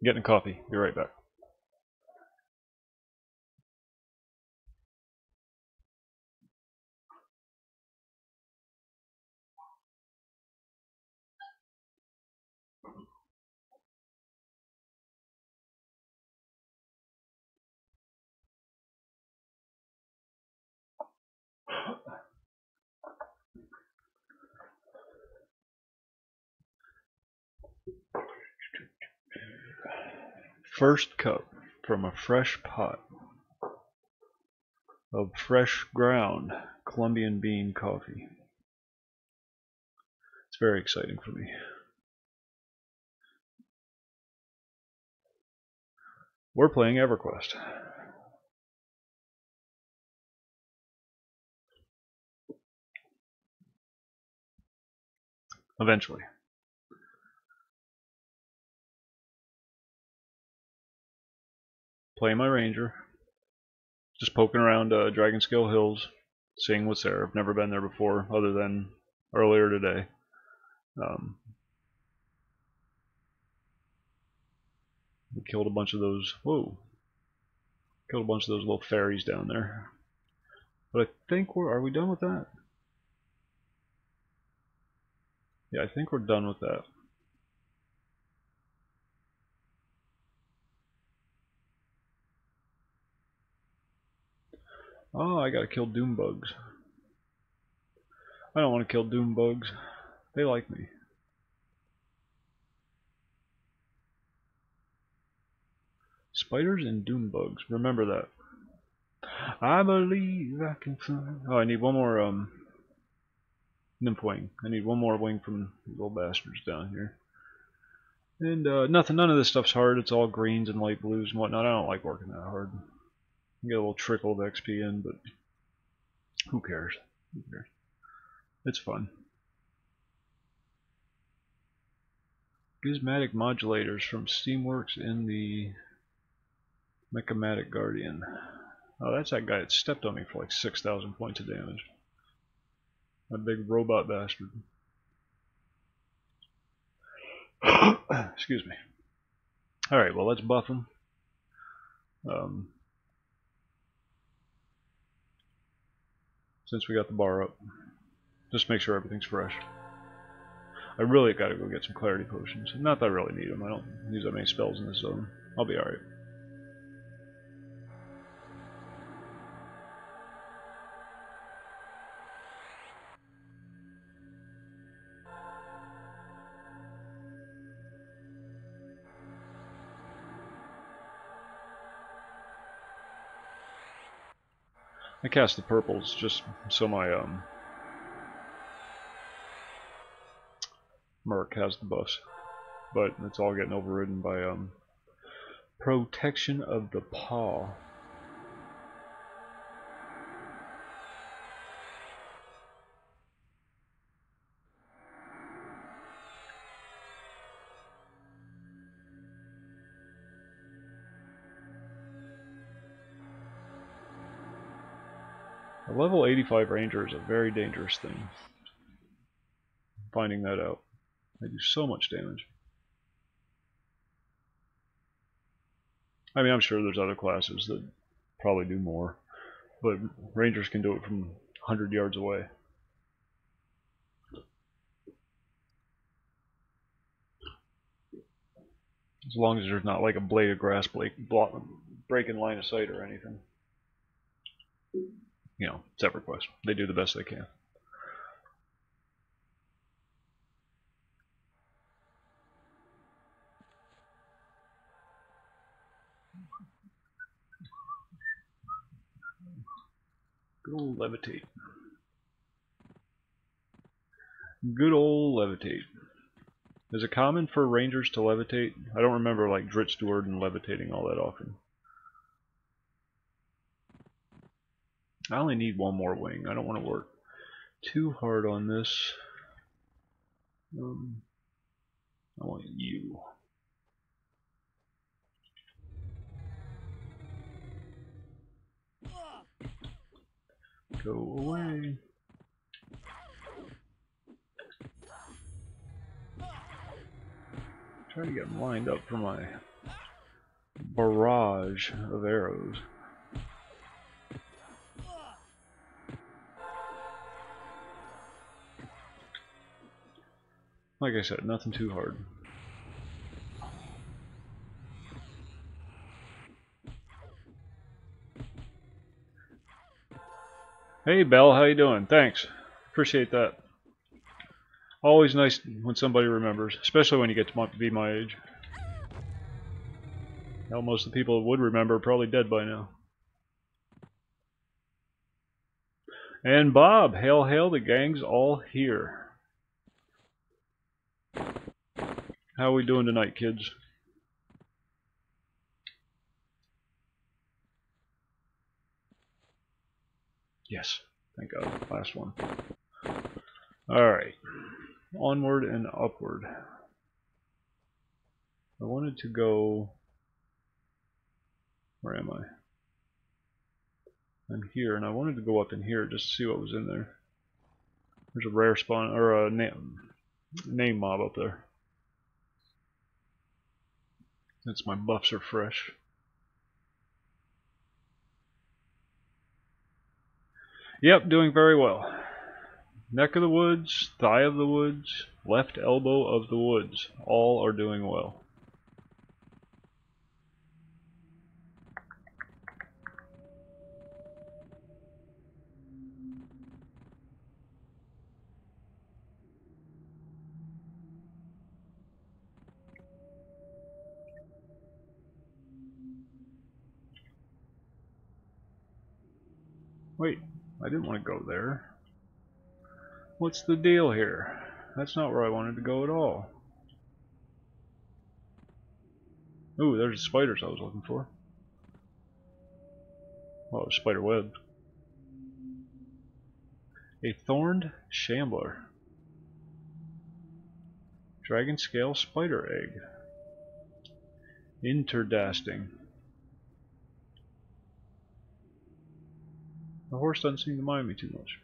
Getting a coffee. Be right back. First cup from a fresh pot of fresh ground Colombian bean coffee. It's very exciting for me. We're playing EverQuest. Eventually. Playing my ranger. Just poking around Dragonscale Hills, seeing what's there. I've never been there before, other than earlier today. We killed a bunch of those. Whoa! Killed a bunch of those little fairies down there. But I think are we done with that? Yeah, I think we're done with that. Oh, I gotta kill doom bugs. I don't want to kill doom bugs. They like me. Spiders and doom bugs. Remember that. I believe I can fly. Oh, I need one more nymph wing. I need one more wing from these little bastards down here. And none of this stuff's hard. It's all greens and light blues and whatnot. I don't like working that hard. You get a little trickle of XP in, but who cares? Who cares? It's fun. Gizmatic modulators from Steamworks in the Mechatic Guardian. Oh, that's that guy that stepped on me for like 6,000 points of damage. That big robot bastard. Excuse me. Alright, well, let's buff him. Since we got the bar up. Just make sure everything's fresh. I really gotta go get some clarity potions. Not that I really need them. I don't use that many spells in this zone. I'll be alright. I cast the purples just so my Merc has the buffs, but it's all getting overridden by protection of the paw. A level 85 ranger is a very dangerous thing. Finding that out. They do so much damage. I mean, I'm sure there's other classes that probably do more, but rangers can do it from 100 yards away. As long as there's not like a blade of grass breaking line of sight or anything. You know, it's EverQuest. They do the best they can. Good old levitate. Good old levitate. Is it common for rangers to levitate? I don't remember like Drit Steward and levitating all that often. I only need one more wing. I don't want to work too hard on this. I want you. Go away. Try to get them lined up for my barrage of arrows. Like I said, nothing too hard. Hey Belle, how you doing? Thanks. Appreciate that. Always nice when somebody remembers, especially when you get to be my age. Now most of the people that would remember are probably dead by now. And Bob, hail hail, the gang's all here. How are we doing tonight, kids? Yes, thank God, last one. Alright, onward and upward. I wanted to go... Where am I? I'm here, and I wanted to go up in here just to see what was in there. There's a rare spawn, or a name mob up there. Since my buffs are fresh. Yep, doing very well. Neck of the woods, thigh of the woods, left elbow of the woods. All are doing well. Wait, I didn't want to go there. What's the deal here? That's not where I wanted to go at all. Ooh, there's the spiders I was looking for. Oh, spider webs. A thorned shambler. Dragonscale spider egg. Interdasting. The horse doesn't seem to mind me too much.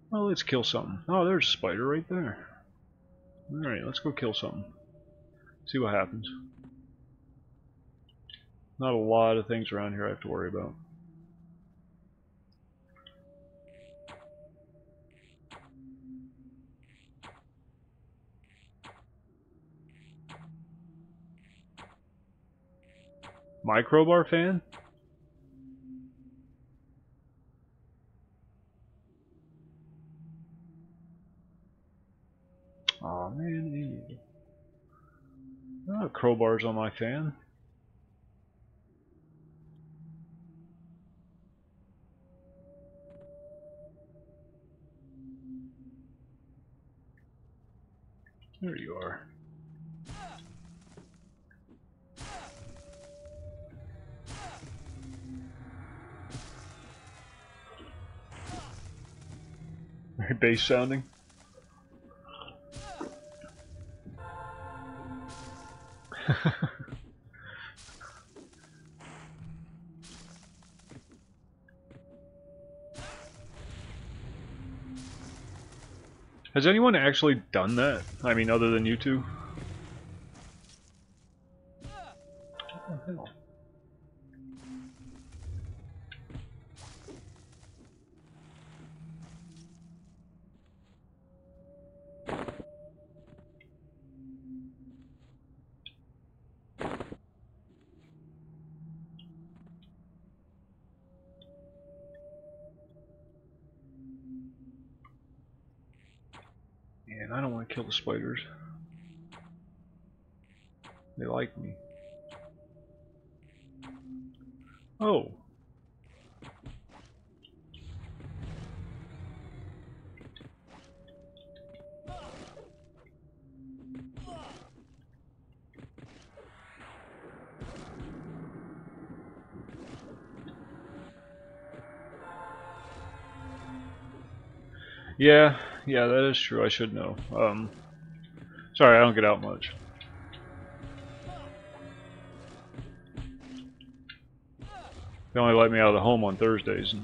Well, let's kill something. Oh, there's a spider right there. Alright, let's go kill something. See what happens. Not a lot of things around here I have to worry about. My crowbar fan? Aw, man. Oh, crowbars on my fan. There you are. Very bass sounding. Has anyone actually done that? I mean, other than you two? What the hell? Man, I don't want to kill the spiders. They like me. Oh. Yeah, that is true. I should know. Sorry, I don't get out much. They only let me out of the home on Thursdays.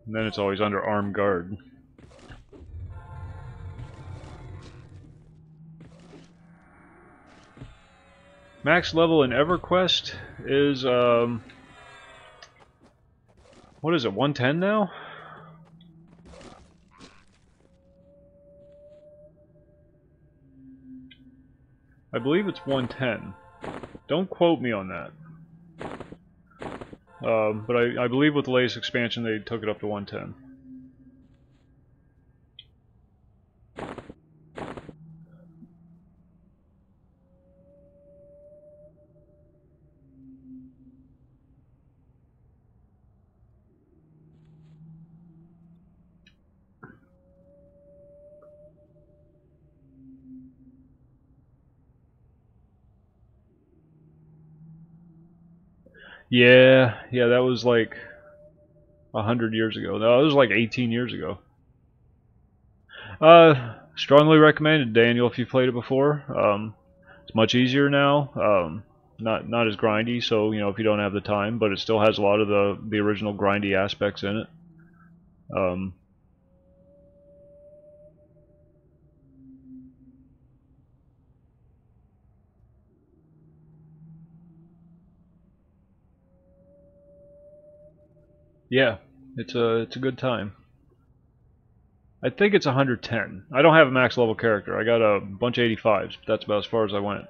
And then it's always under armed guard. Max level in EverQuest is, what is it, 110 now? I believe it's 110. Don't quote me on that. But I believe with the latest expansion they took it up to 110. Yeah, that was like 100 years ago. No, it was like 18 years ago. Strongly recommended, Daniel, if you've played it before. It's much easier now. Not as grindy, so you know if you don't have the time, but it still has a lot of the original grindy aspects in it. Yeah, it's a good time. I think it's 110. I don't have a max level character. I got a bunch of 85s, but that's about as far as I went.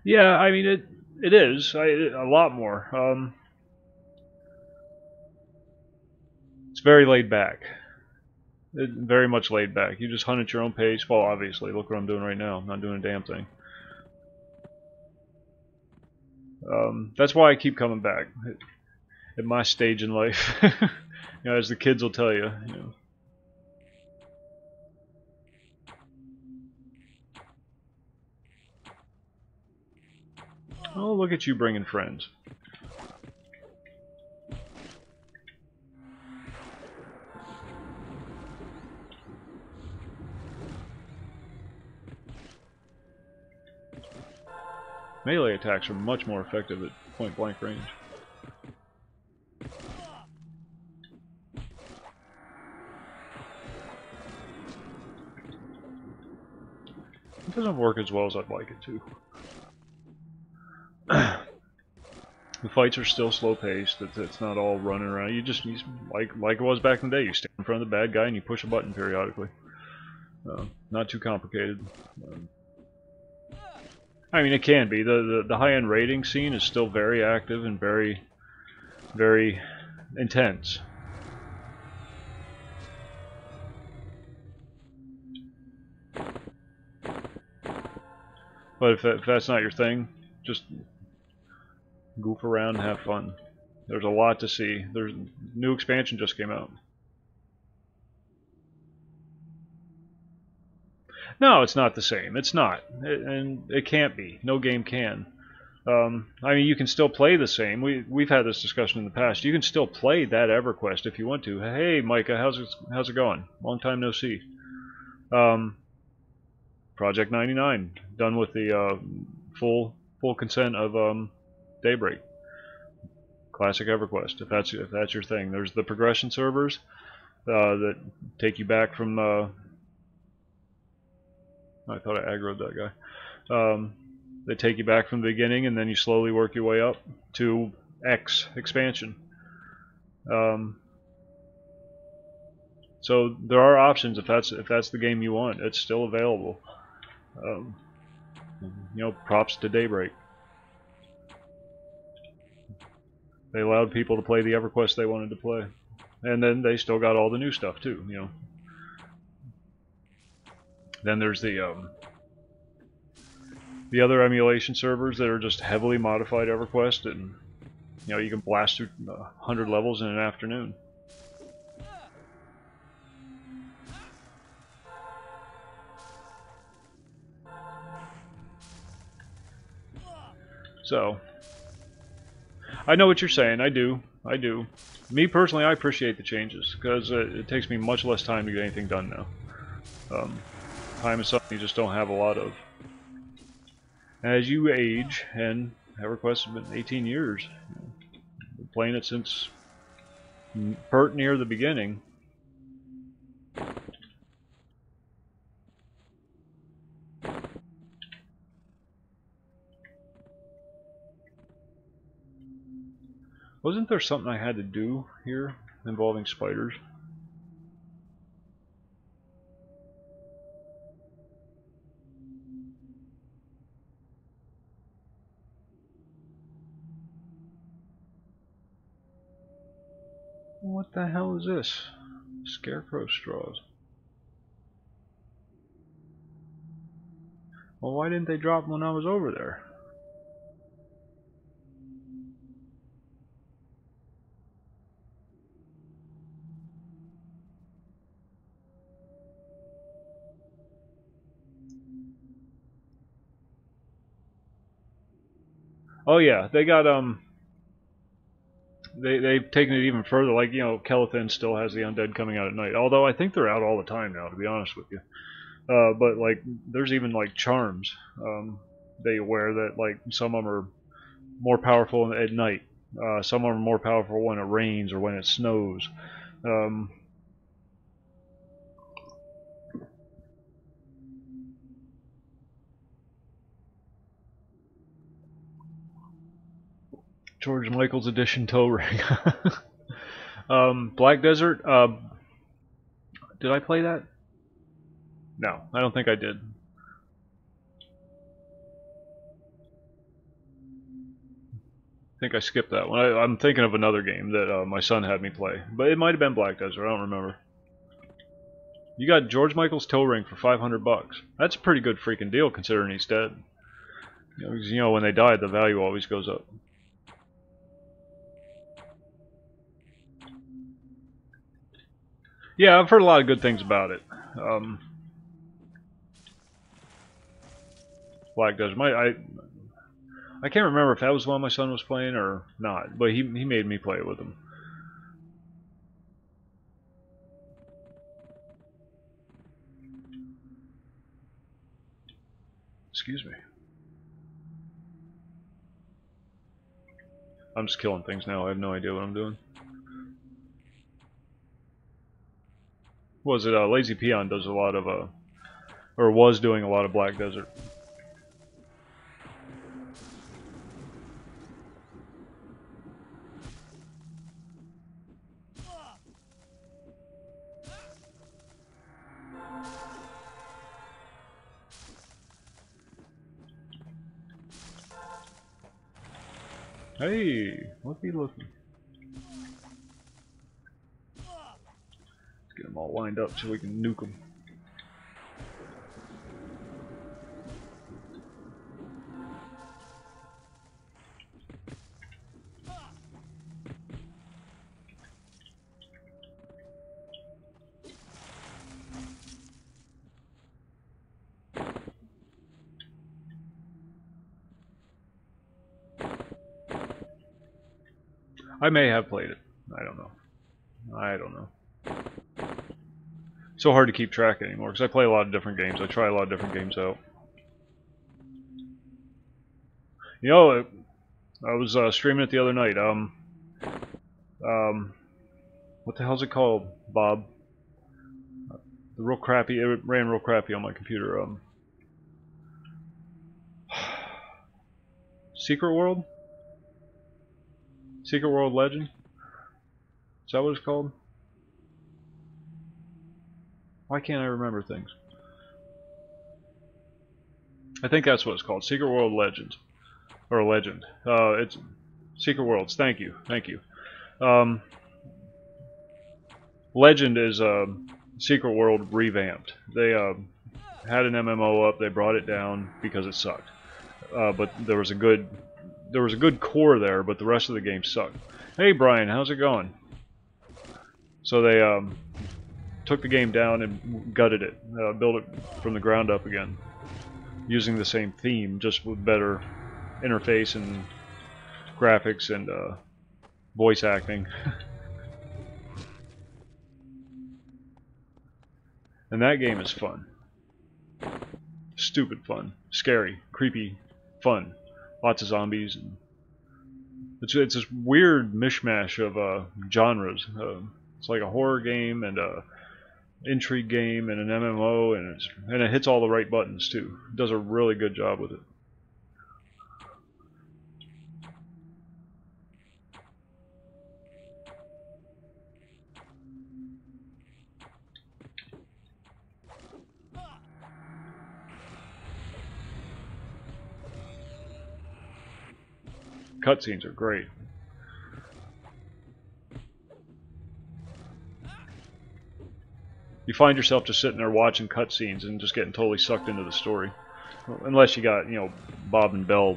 Yeah, I mean it is a lot more. It's very laid back. Very much laid back. You just hunt at your own pace. Well, obviously, look what I'm doing right now. I'm not doing a damn thing. That's why I keep coming back at my stage in life. You know, as the kids will tell you. You know. Oh, look at you bringing friends. Melee attacks are much more effective at point-blank range. It doesn't work as well as I'd like it to. The fights are still slow-paced. It's not all running around. You like it was back in the day. You stand in front of the bad guy and you push a button periodically. Not too complicated. I mean, it can be. The high-end raiding scene is still very active and very, very intense. But if that's not your thing, just goof around and have fun. There's a lot to see. There's new expansion just came out. No, it's not the same. It's not, and it can't be. No game can. I mean, you can still play the same. We've had this discussion in the past. You can still play that EverQuest if you want to. Hey, Micah, how's it going? Long time no see. Project 99, done with the full consent of Daybreak. Classic EverQuest, if that's your thing. There's the progression servers that take you back from. I thought I aggroed that guy. They take you back from the beginning, and then you slowly work your way up to X expansion. So there are options if that's the game you want. It's still available. You know, props to Daybreak. They allowed people to play the EverQuest they wanted to play, and then they still got all the new stuff too. You know. Then there's the other emulation servers that are just heavily modified EverQuest, and you know you can blast through 100 levels in an afternoon. So, I know what you're saying. I do. Me personally, I appreciate the changes because it takes me much less time to get anything done now. Time is something you just don't have a lot of. As you age and EverQuest has been 18 years. Been playing it since pert near the beginning. Wasn't there something I had to do here involving spiders? What the hell is this? Scarecrow straws. Well, why didn't they drop them when I was over there? Oh yeah, they got they've taken it even further. Like, you know, Kelethin still has the undead coming out at night. Although I think they're out all the time now, to be honest with you. But like, there's even like charms that you wear that like some of them are more powerful at night. Some of them are more powerful when it rains or when it snows. George Michael's edition toe ring. Black Desert. Did I play that? No, I don't think I did. I think I skipped that one. I'm thinking of another game that my son had me play, but it might have been Black Desert. I don't remember. You got George Michael's toe ring for $500. That's a pretty good freaking deal considering he's dead. You know, when they die, the value always goes up. Yeah, I've heard a lot of good things about it. Black Desert. I can't remember if that was the one my son was playing or not, but he made me play it with him. Excuse me. I'm just killing things now. I have no idea what I'm doing. Was it Lazy Peon does a lot of or was doing a lot of Black Desert. Hey, looky looky. Let's get them all lined up so we can nuke them. I may have played it. I don't know. I don't know. So hard to keep track anymore because I play a lot of different games. I try a lot of different games out. You know, I was streaming it the other night. What the hell's it called, Bob? The real crappy. It ran real crappy on my computer. Secret World? Secret World Legend? Is that what it's called? Why can't I remember things? I think that's what it's called. Secret World Legends. Or Legend. It's Secret Worlds. Thank you. Thank you. Legend is Secret World revamped. They had an MMO up. They brought it down because it sucked. But there was a good core there, but the rest of the game sucked. Hey Brian, how's it going? So they took the game down and gutted it, built it from the ground up again, using the same theme, just with better interface and graphics and voice acting. And that game is fun. Stupid fun. Scary. Creepy. Fun. lots of zombies. And it's this weird mishmash of genres. It's like a horror game and a intrigue game and an MMO, and it hits all the right buttons too. It does a really good job with it. Cutscenes are great. You find yourself just sitting there watching cutscenes and just getting totally sucked into the story. Unless you got, you know, Bob and Bell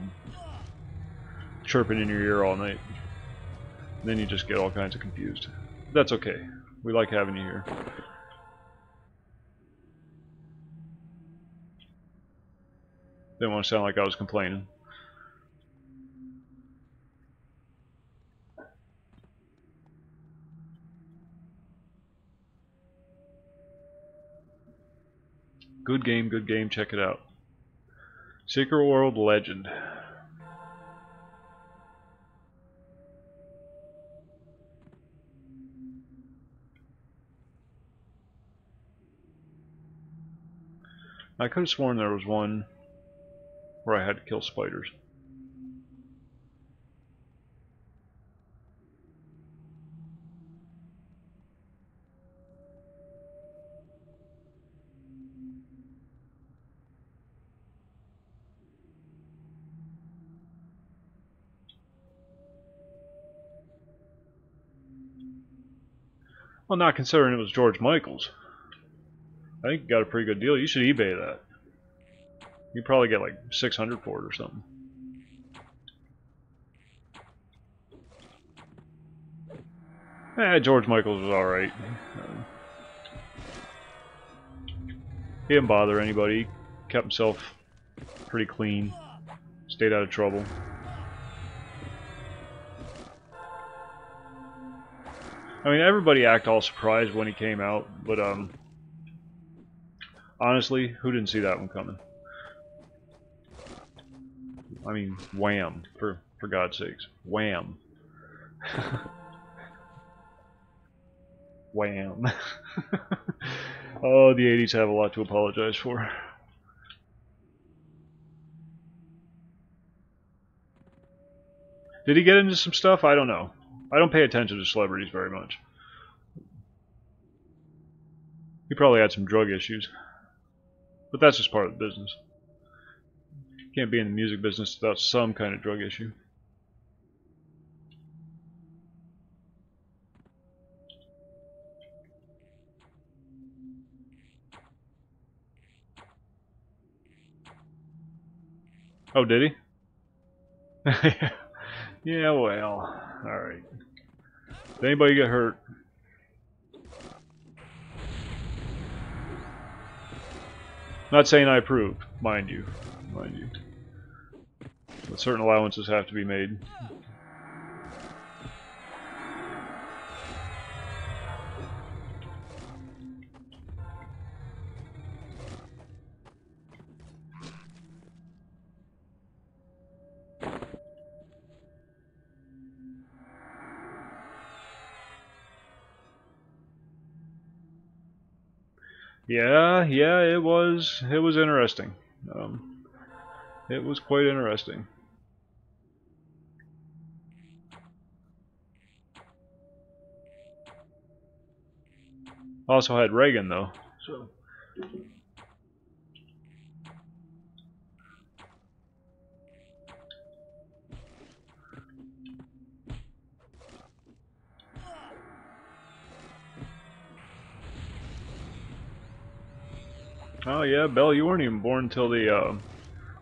chirping in your ear all night. And then you just get all kinds of confused. That's okay. We like having you here. Didn't want to sound like I was complaining. Good game, check it out. Secret World Legend. I could have sworn there was one where I had to kill spiders. Well, not considering it was George Michael's. I think you got a pretty good deal. You should eBay that. You probably get like 600 for it or something. George Michael's was alright. He didn't bother anybody. He kept himself pretty clean. Stayed out of trouble. I mean, everybody acted all surprised when he came out, but honestly, who didn't see that one coming? I mean, Wham! For God's sakes, Wham! Wham! Oh, the 80s have a lot to apologize for. Did he get into some stuff? I don't know. I don't pay attention to celebrities very much. He probably had some drug issues. But that's just part of the business. You can't be in the music business without some kind of drug issue. Oh, did he? Yeah, well, alright. Did anybody get hurt? Not saying I approve, mind you. Mind you. But certain allowances have to be made. Yeah, it was interesting. It was quite interesting. Also had Reagan though, so. Oh yeah, Bell, you weren't even born until the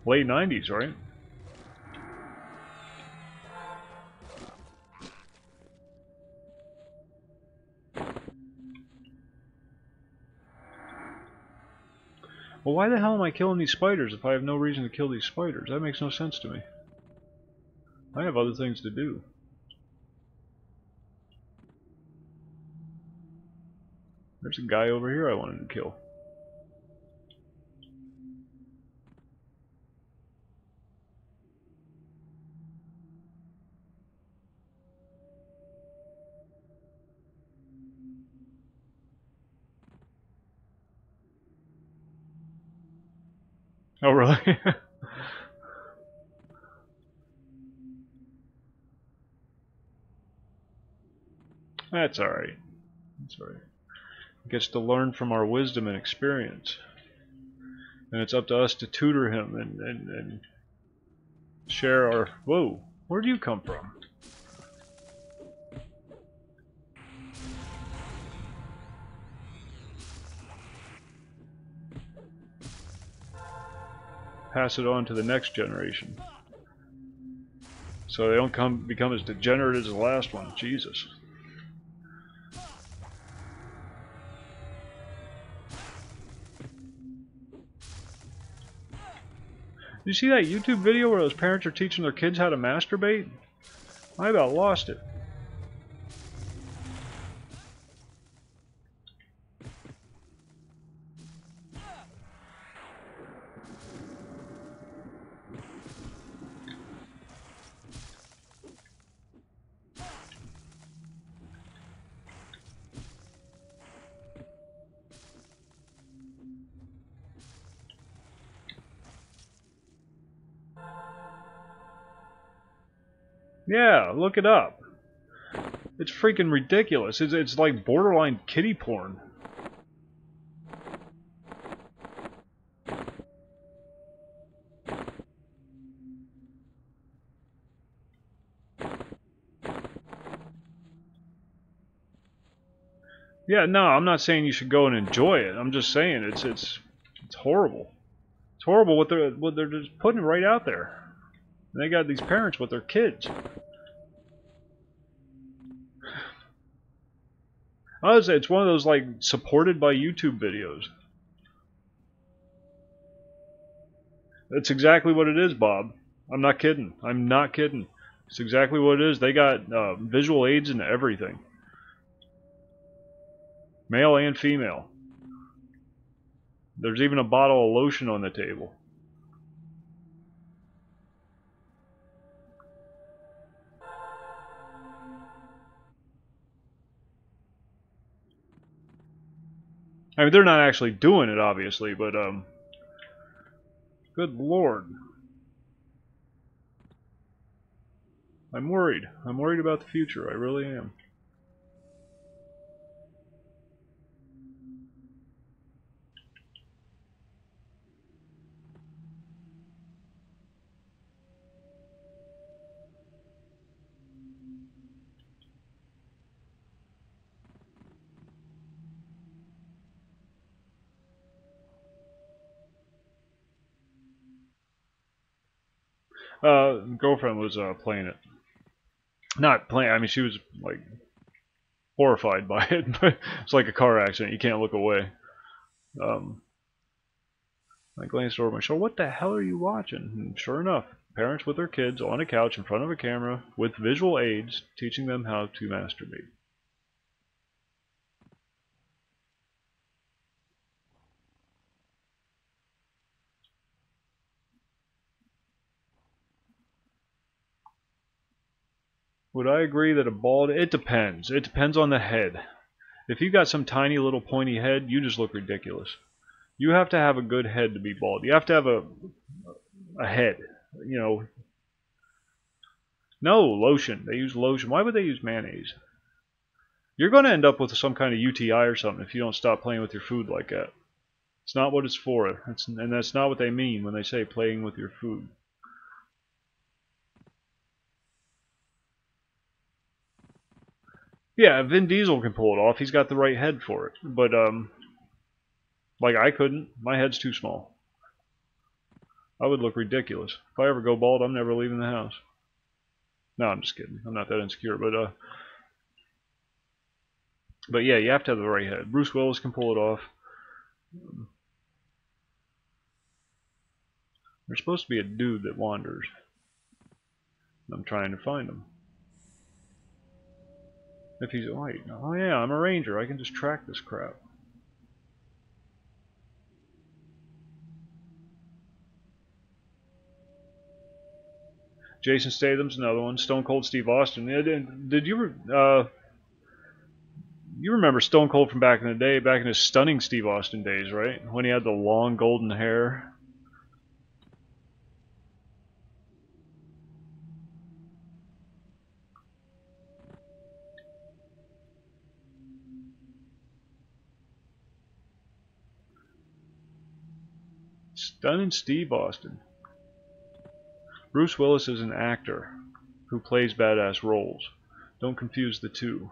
late 90s, right? Well, why the hell am I killing these spiders if I have no reason to kill these spiders? That makes no sense to me. I have other things to do. There's a guy over here I wanted to kill. Oh, really? That's alright. That's alright. Gets to learn from our wisdom and experience. And it's up to us to tutor him and share our... Whoa, where'd you come from? Pass it on to the next generation. So they don't become as degenerate as the last one. Jesus. You see that YouTube video where those parents are teaching their kids how to masturbate? I about lost it. Yeah, look it up. It's freaking ridiculous. It's like borderline kiddie porn. Yeah, no, I'm not saying you should go and enjoy it. I'm just saying it's horrible. It's horrible what they're just putting right out there. And they got these parents with their kids. I would say it's one of those like supported by YouTube videos. That's exactly what it is, Bob. I'm not kidding. I'm not kidding. It's exactly what it is. They got visual aids and everything. Male and female. There's even a bottle of lotion on the table. I mean, they're not actually doing it, obviously, but, good lord. I'm worried. I'm worried about the future. I really am. Girlfriend was playing it. Not playing. I mean, she was like horrified by it. But it's like a car accident. You can't look away. I glanced over my shoulder. What the hell are you watching? And sure enough, parents with their kids on a couch in front of a camera with visual aids, teaching them how to masturbate. Would I agree that a bald... It depends. It depends on the head. If you got some tiny little pointy head, you just look ridiculous. You have to have a good head to be bald. You have to have a head. You know. No, lotion. They use lotion. Why would they use mayonnaise? You're going to end up with some kind of UTI or something if you don't stop playing with your food like that. It's not what it's for. And that's not what they mean when they say playing with your food. Yeah, Vin Diesel can pull it off. He's got the right head for it. But, like I couldn't. My head's too small. I would look ridiculous. If I ever go bald, I'm never leaving the house. No, I'm just kidding. I'm not that insecure. But yeah, you have to have the right head. Bruce Willis can pull it off. There's supposed to be a dude that wanders. I'm trying to find him. If he's white. Oh yeah, I'm a ranger. I can just track this crap. Jason Statham's another one. Stone Cold Steve Austin. Did you you remember Stone Cold from back in the day, back in his stunning Steve Austin days, right? When he had the long golden hair. Stunning Steve Austin. Bruce Willis is an actor who plays badass roles. Don't confuse the two.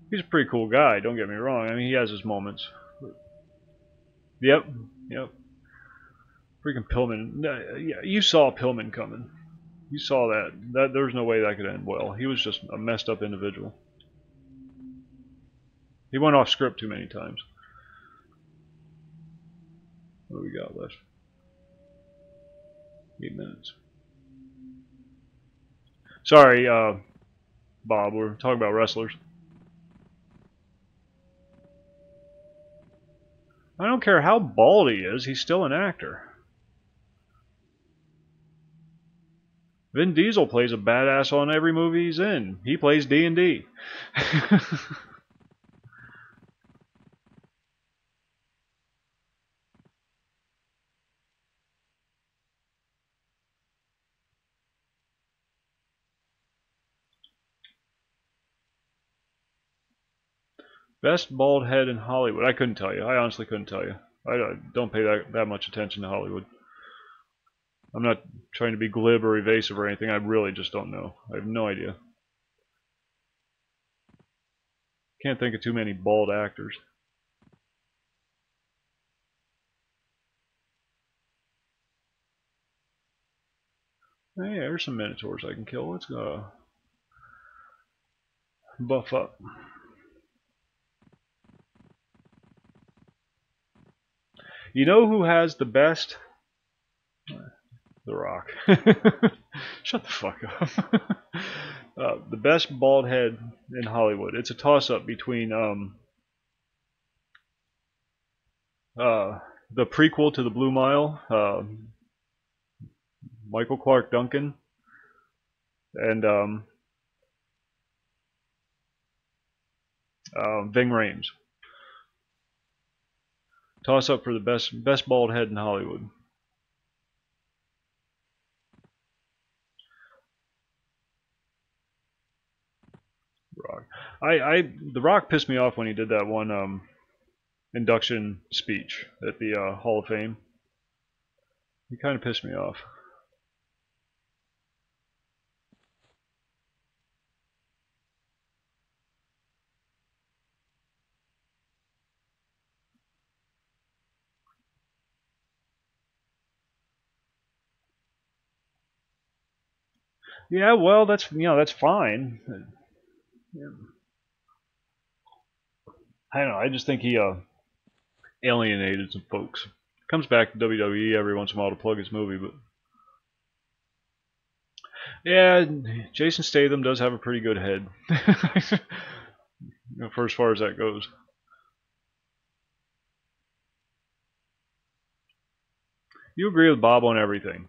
He's a pretty cool guy, don't get me wrong. I mean, he has his moments. Yep. Freaking Pillman. Yeah, you saw Pillman coming. You saw that. There was no way that could end well. He was just a messed up individual. He went off script too many times. What do we got left? 8 minutes. Sorry, Bob, we're talking about wrestlers. I don't care how bald he is, he's still an actor. Vin Diesel plays a badass on every movie he's in. He plays D&D. Best bald head in Hollywood. I couldn't tell you. I honestly couldn't tell you. I don't pay that much attention to Hollywood. I'm not trying to be glib or evasive or anything. I really just don't know. I have no idea. Can't think of too many bald actors. Hey, there's some minotaurs I can kill. Let's go. Buff up. You know who has the best? The Rock. Shut the fuck up. The best bald head in Hollywood. It's a toss-up between the prequel to The Blue Mile, Michael Clark Duncan, and Ving Rhames. Toss up for the best bald head in Hollywood. Rock. The Rock pissed me off when he did that one induction speech at the Hall of Fame. He kind of pissed me off. Yeah, well, that's fine. Yeah. I don't know. I just think he alienated some folks. Comes back to WWE every once in a while to plug his movie, but yeah, Jason Statham does have a pretty good head, for as far as that goes. You agree with Bob on everything.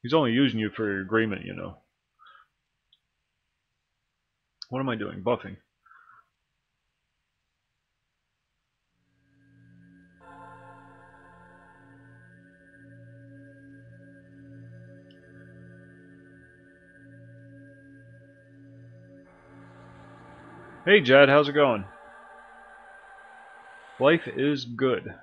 He's only using you for your agreement, you know. What am I doing? Buffing. Hey Jad, how's it going? Life is good.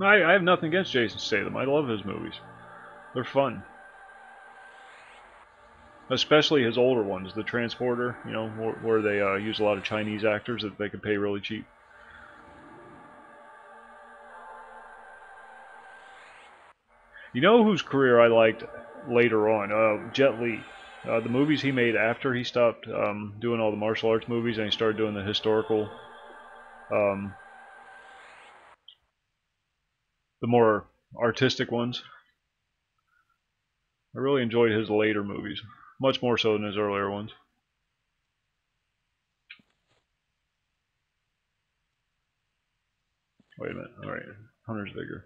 I have nothing against Jason Statham. I love his movies. They're fun. Especially his older ones, The Transporter, you know, where they use a lot of Chinese actors that they could pay really cheap. You know whose career I liked later on? Jet Li. The movies he made after he stopped doing all the martial arts movies and he started doing the historical, the more artistic ones. I really enjoyed his later movies, much more so than his earlier ones. Wait a minute. Alright, Hunter's Vigor.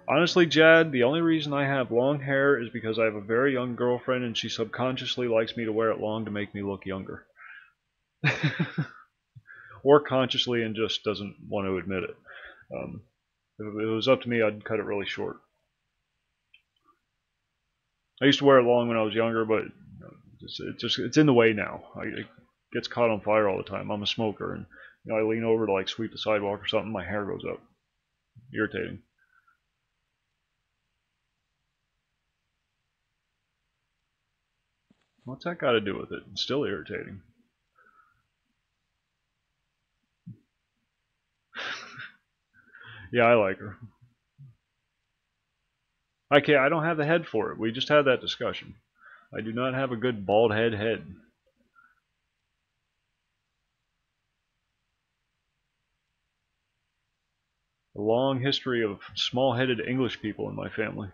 Honestly, Jad, the only reason I have long hair is because I have a very young girlfriend and she subconsciously likes me to wear it long to make me look younger. Or consciously and just doesn't want to admit it. If it was up to me, I'd cut it really short. I used to wear it long when I was younger, but it's in the way now. It gets caught on fire all the time. I'm a smoker, and I lean over to like sweep the sidewalk or something, my hair goes up. Irritating. What's that got to do with it? It's still irritating. Yeah, I like her. I can't. I don't have the head for it. We just had that discussion. I do not have a good bald head. A long history of small-headed English people in my family.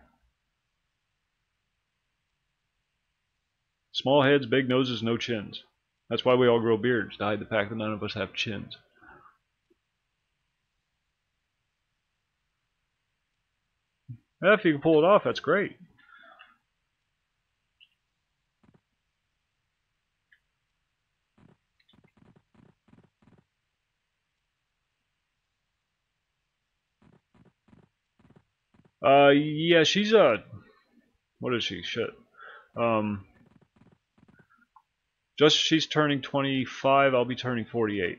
Small heads, big noses, no chins. That's why we all grow beards, to hide the fact that none of us have chins. Yeah, if you can pull it off, that's great. Yeah, she's what is she? Shit. Um, just she's turning 25. I'll be turning 48.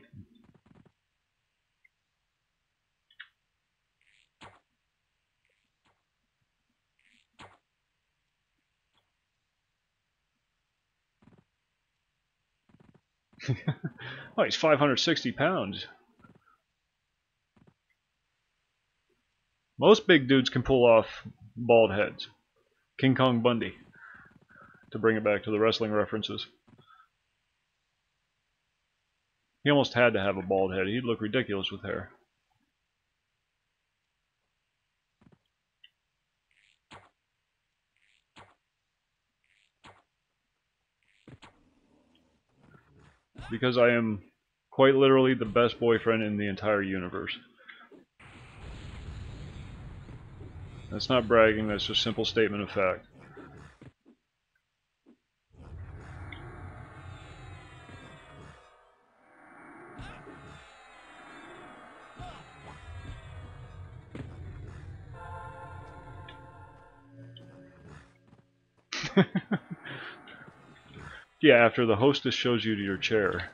Oh, he's 560 pounds. Most big dudes can pull off bald heads. King Kong Bundy, to bring it back to the wrestling references. He almost had to have a bald head. He'd look ridiculous with hair. Because I am quite literally the best boyfriend in the entire universe. That's not bragging, that's just a simple statement of fact. Yeah, after the hostess shows you to your chair.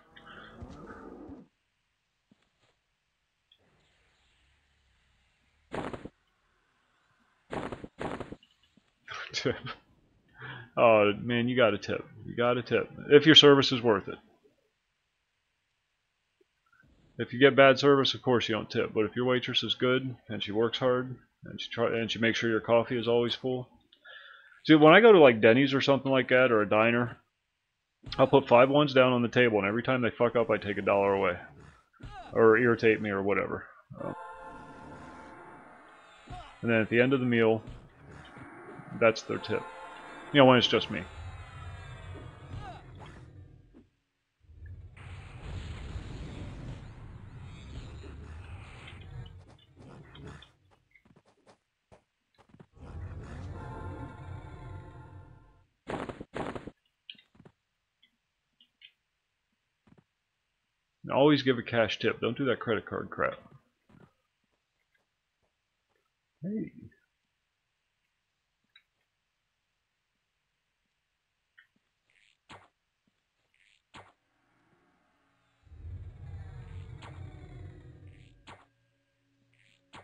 Tip. Oh, man, you got a tip. You got a tip. If your service is worth it. If you get bad service, of course you don't tip. But if your waitress is good and she works hard and she makes sure your coffee is always full. See, when I go to like Denny's or something like that, or a diner, I'll put 5 ones down on the table, and every time they fuck up, I take $1 away, or irritate me, or whatever. And then at the end of the meal, that's their tip. When it's just me. Always give a cash tip. Don't do that credit card crap. Hey.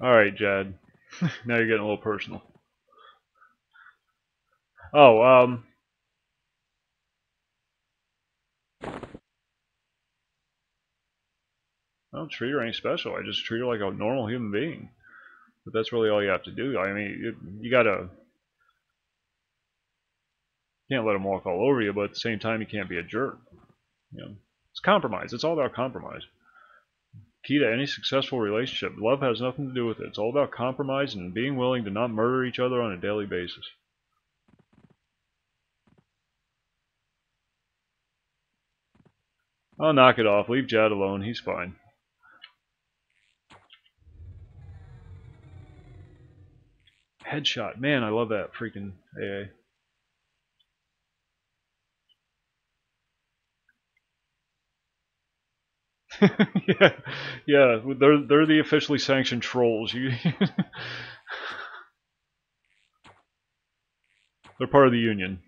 Alright, Jad. Now you're getting a little personal. Oh, I don't treat her any special. I just treat her like a normal human being. But that's really all you have to do. I mean, you gotta... You can't let them walk all over you, but at the same time, you can't be a jerk. It's compromise. It's all about compromise. Key to any successful relationship. Love has nothing to do with it. It's all about compromise and being willing to not murder each other on a daily basis. I'll knock it off. Leave Jad alone. He's fine. Headshot. Man, I love that freaking AA. Yeah, yeah. They're the officially sanctioned trolls. They're part of the Union.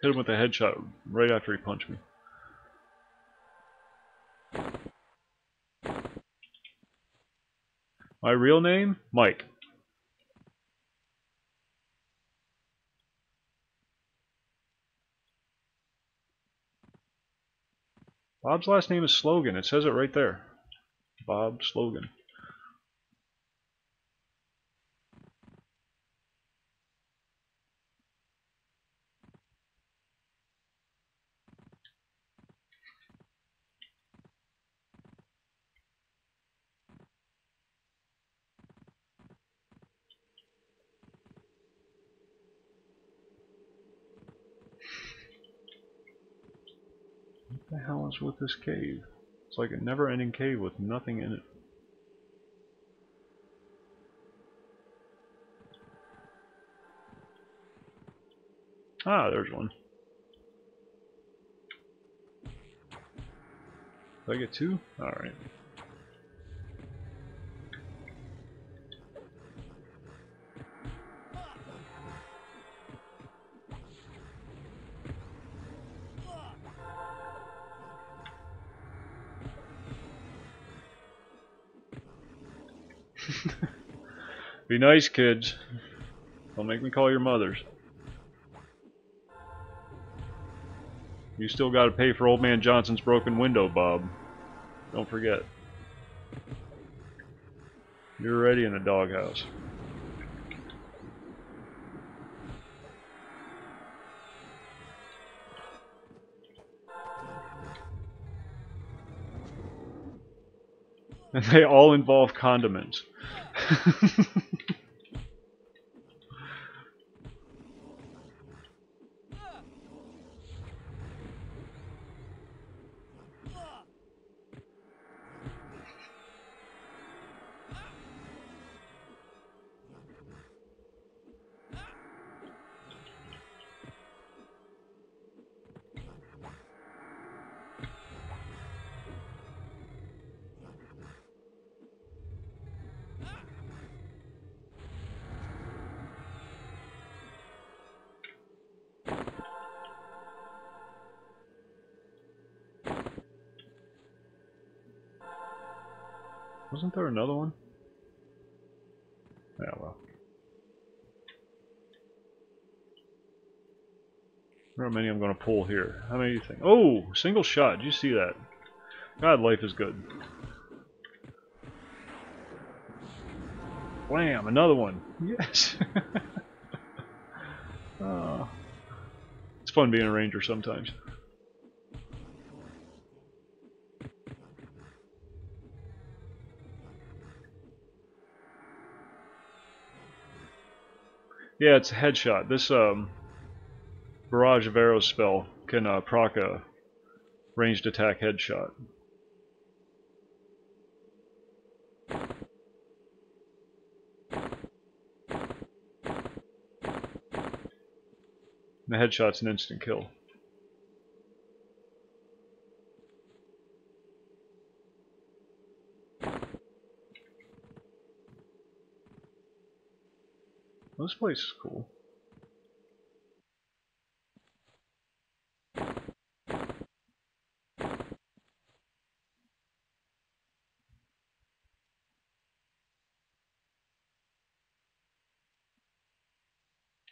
Hit him with a headshot right after he punched me. My real name? Mike. Bob's last name is Slogan. It says it right there. Bob Slogan. What the hell is with this cave? It's like a never-ending cave with nothing in it. Ah, there's one. Did I get two? Alright. Be nice, kids. Don't make me call your mothers. You still gotta pay for Old Man Johnson's broken window, Bob. Don't forget. You're already in a doghouse. And they all involve condiments. Wasn't there another one? Yeah, well. I don't know how many I'm going to pull here. How many do you think? Oh! Single shot. Did you see that? God, life is good. Wham! Another one. Yes! It's fun being a ranger sometimes. Yeah, it's a headshot. This Barrage of Arrows spell can proc a ranged attack headshot. And the headshot's an instant kill. Well, this place is cool.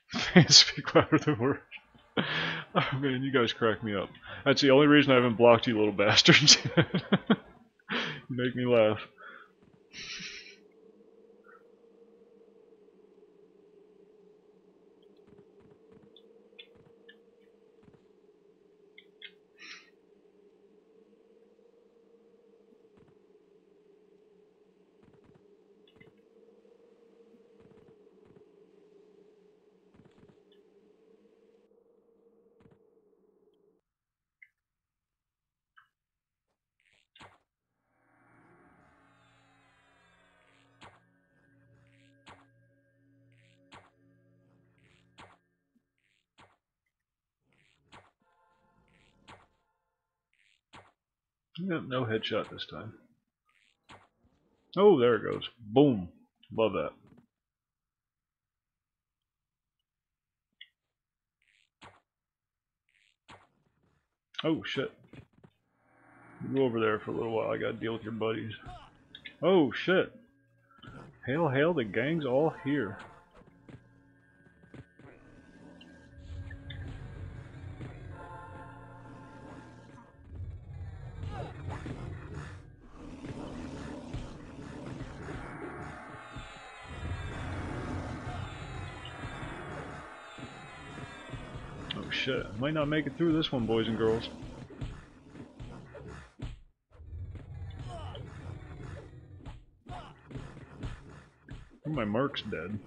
Fans speak louder than words. Oh man, you guys crack me up. That's the only reason I haven't blocked you little bastards yet. You make me laugh. Yep, no headshot this time. Oh, there it goes. Boom. Love that. Oh, shit. Go over there for a little while. I gotta deal with your buddies. Oh, shit. Hail, hail, the gang's all here. Oh, shit. Might not make it through this one, boys and girls. My merc's dead.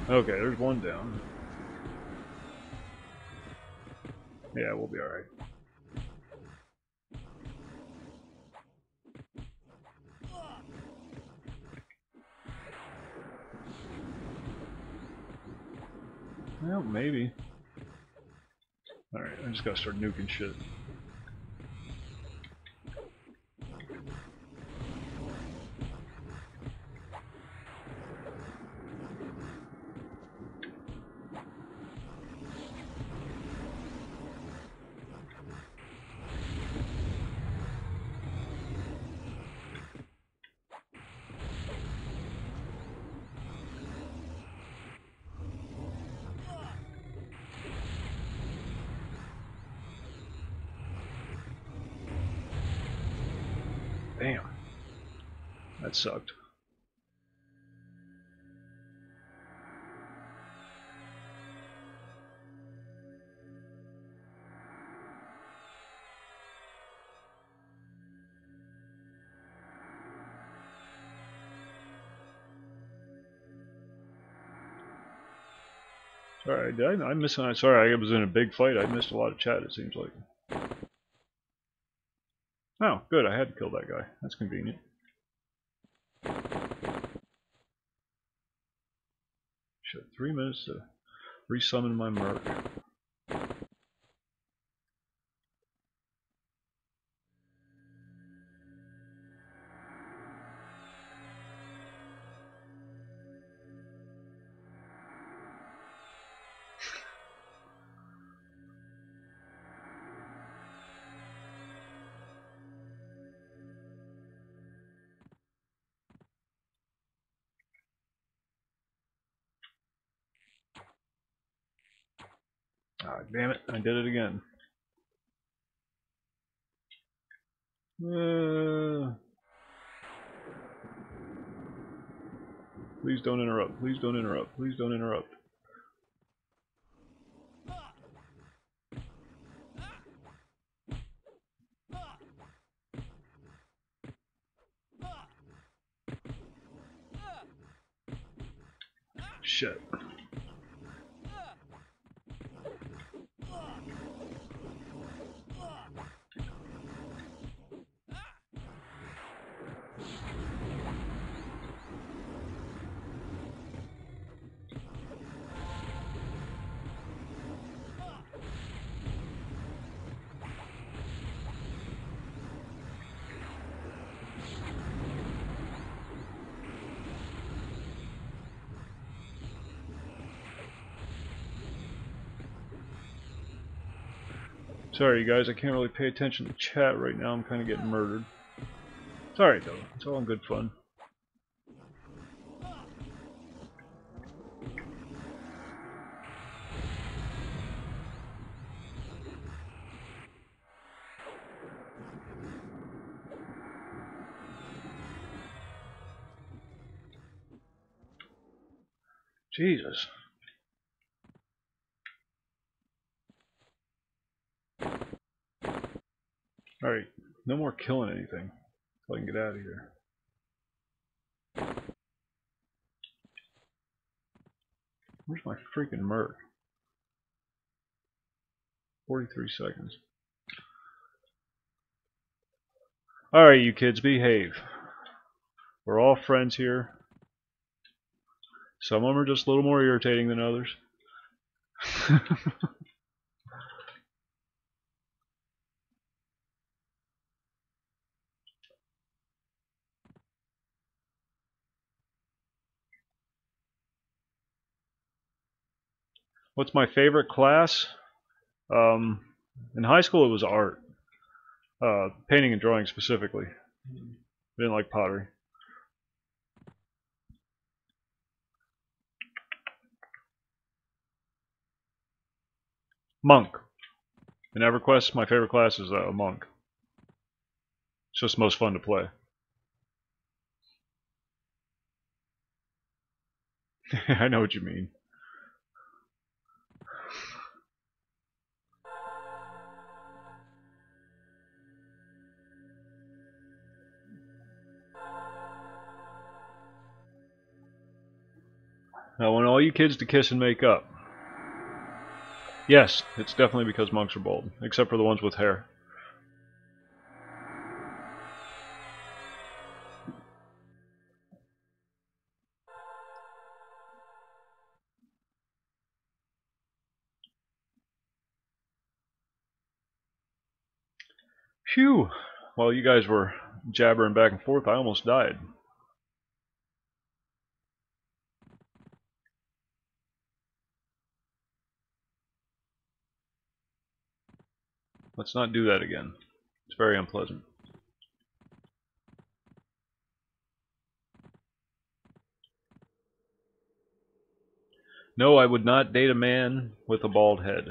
Okay, there's one down. Yeah, we'll be alright. Well, maybe. Alright, I just gotta start nuking shit. Damn. That sucked. Sorry, did I miss one? Sorry, I was in a big fight. I missed a lot of chat, it seems like. Oh, good, I had to kill that guy. That's convenient. Shit, 3 minutes to resummon my merc. Ah, damn it, I did it again. Please don't interrupt, please don't interrupt, please don't interrupt. Shit. Sorry, you guys, I can't really pay attention to chat right now. I'm kind of getting murdered. It's alright, though. It's all in good fun. Jesus. Alright, no more killing anything. So I can get out of here. Where's my freaking merc? 43 seconds. Alright, you kids, behave. We're all friends here. Some of them are just a little more irritating than others. What's my favorite class? In high school it was art. Painting and drawing specifically. I didn't like pottery. Monk. In EverQuest, my favorite class is Monk. It's just most fun to play. I know what you mean. I want all you kids to kiss and make up. Yes, it's definitely because monks are bald, except for the ones with hair. Phew! While you guys were jabbering back and forth, I almost died. Let's not do that again. It's very unpleasant. No, I would not date a man with a bald head.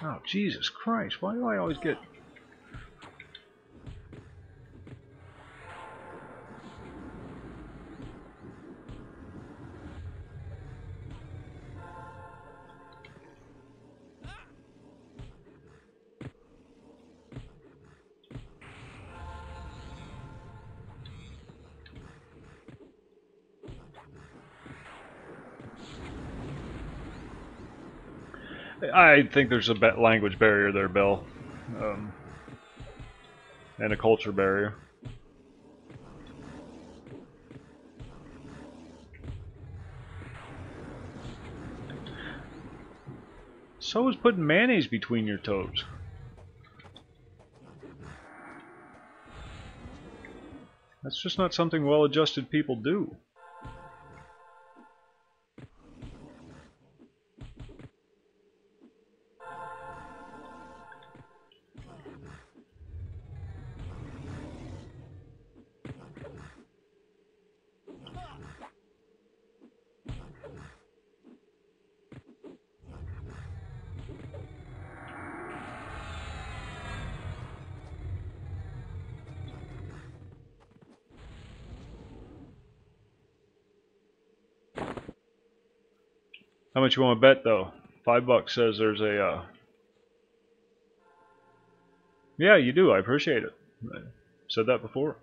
Oh, Jesus Christ, why do I always get... I think there's a language barrier there, Bill. And a culture barrier. So is putting mayonnaise between your toes. That's just not something well-adjusted people do. How much you want to bet, though? $5 says there's a... Yeah, you do. I appreciate it. I said that before.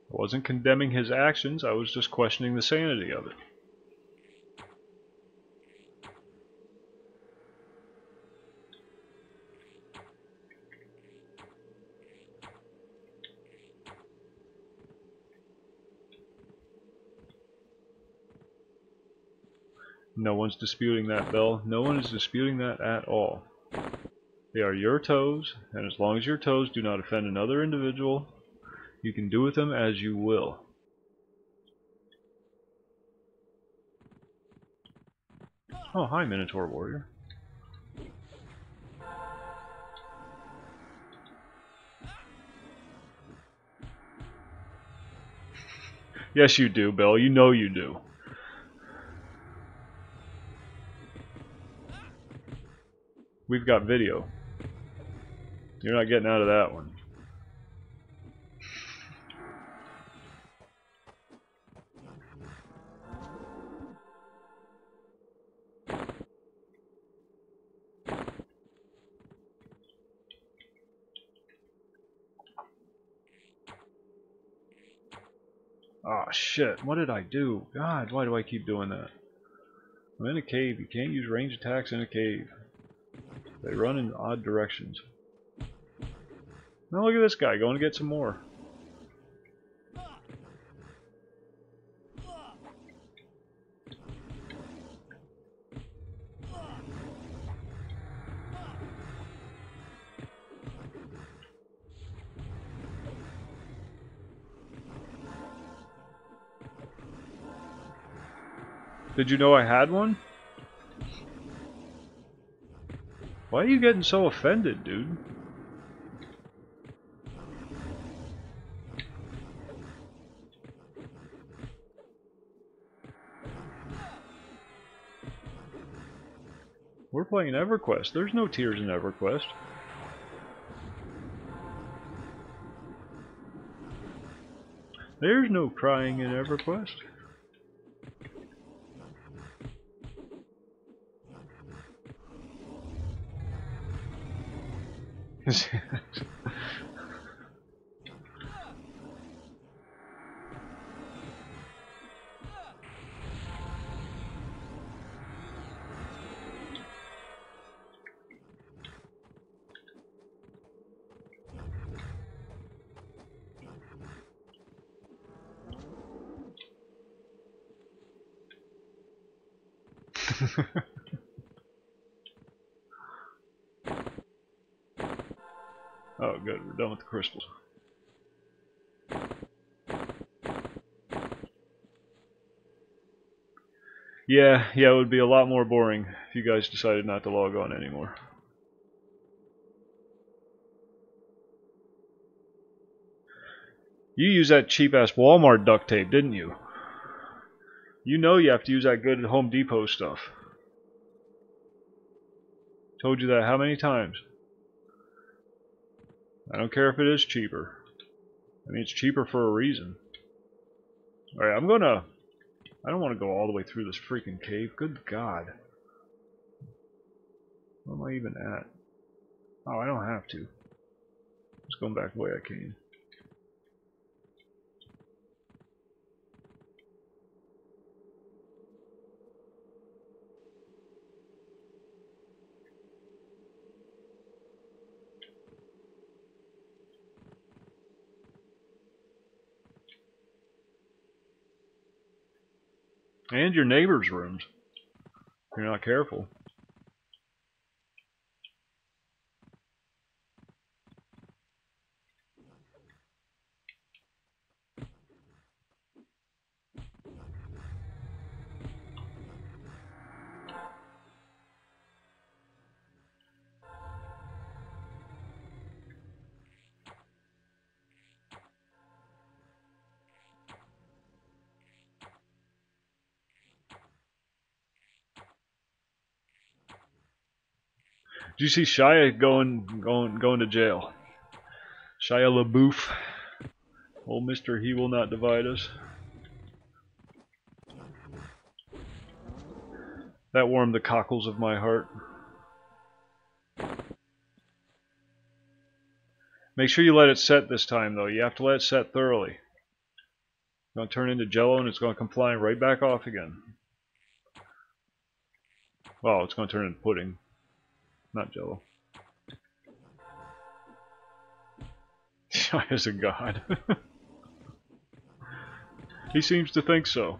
I wasn't condemning his actions, I was just questioning the sanity of it. No one's disputing that, Bill. No one is disputing that at all. They are your toes, and as long as your toes do not offend another individual, you can do with them as you will. Oh, hi, Minotaur Warrior. Yes, you do, Bill. You know you do. We've got video. You're not getting out of that one. Oh shit, what did I do? God, why do I keep doing that? I'm in a cave. You can't use range attacks in a cave. They run in odd directions. Now look at this guy going to get some more. Did you know I had one? Why are you getting so offended, dude? We're playing EverQuest. There's no tears in EverQuest. There's no crying in EverQuest. Oh, good. We're done with the crystals. Yeah, it would be a lot more boring if you guys decided not to log on anymore. You used that cheap-ass Walmart duct tape, didn't you? You know you have to use that good Home Depot stuff. Told you that how many times? I don't care if it is cheaper. I mean, it's cheaper for a reason. Alright, I don't want to go all the way through this freaking cave. Good God. Where am I even at? Oh, I don't have to. Just going back the way I came. And your neighbor's rooms, if you're not careful. Did you see Shia going to jail? Shia LaBeouf. Old Mr. He Will Not Divide Us. That warmed the cockles of my heart. Make sure you let it set this time, though. You have to let it set thoroughly. It's going to turn into jello and it's going to come flying right back off again. Well, it's going to turn into pudding, not jello. Shia's a god. He seems to think so.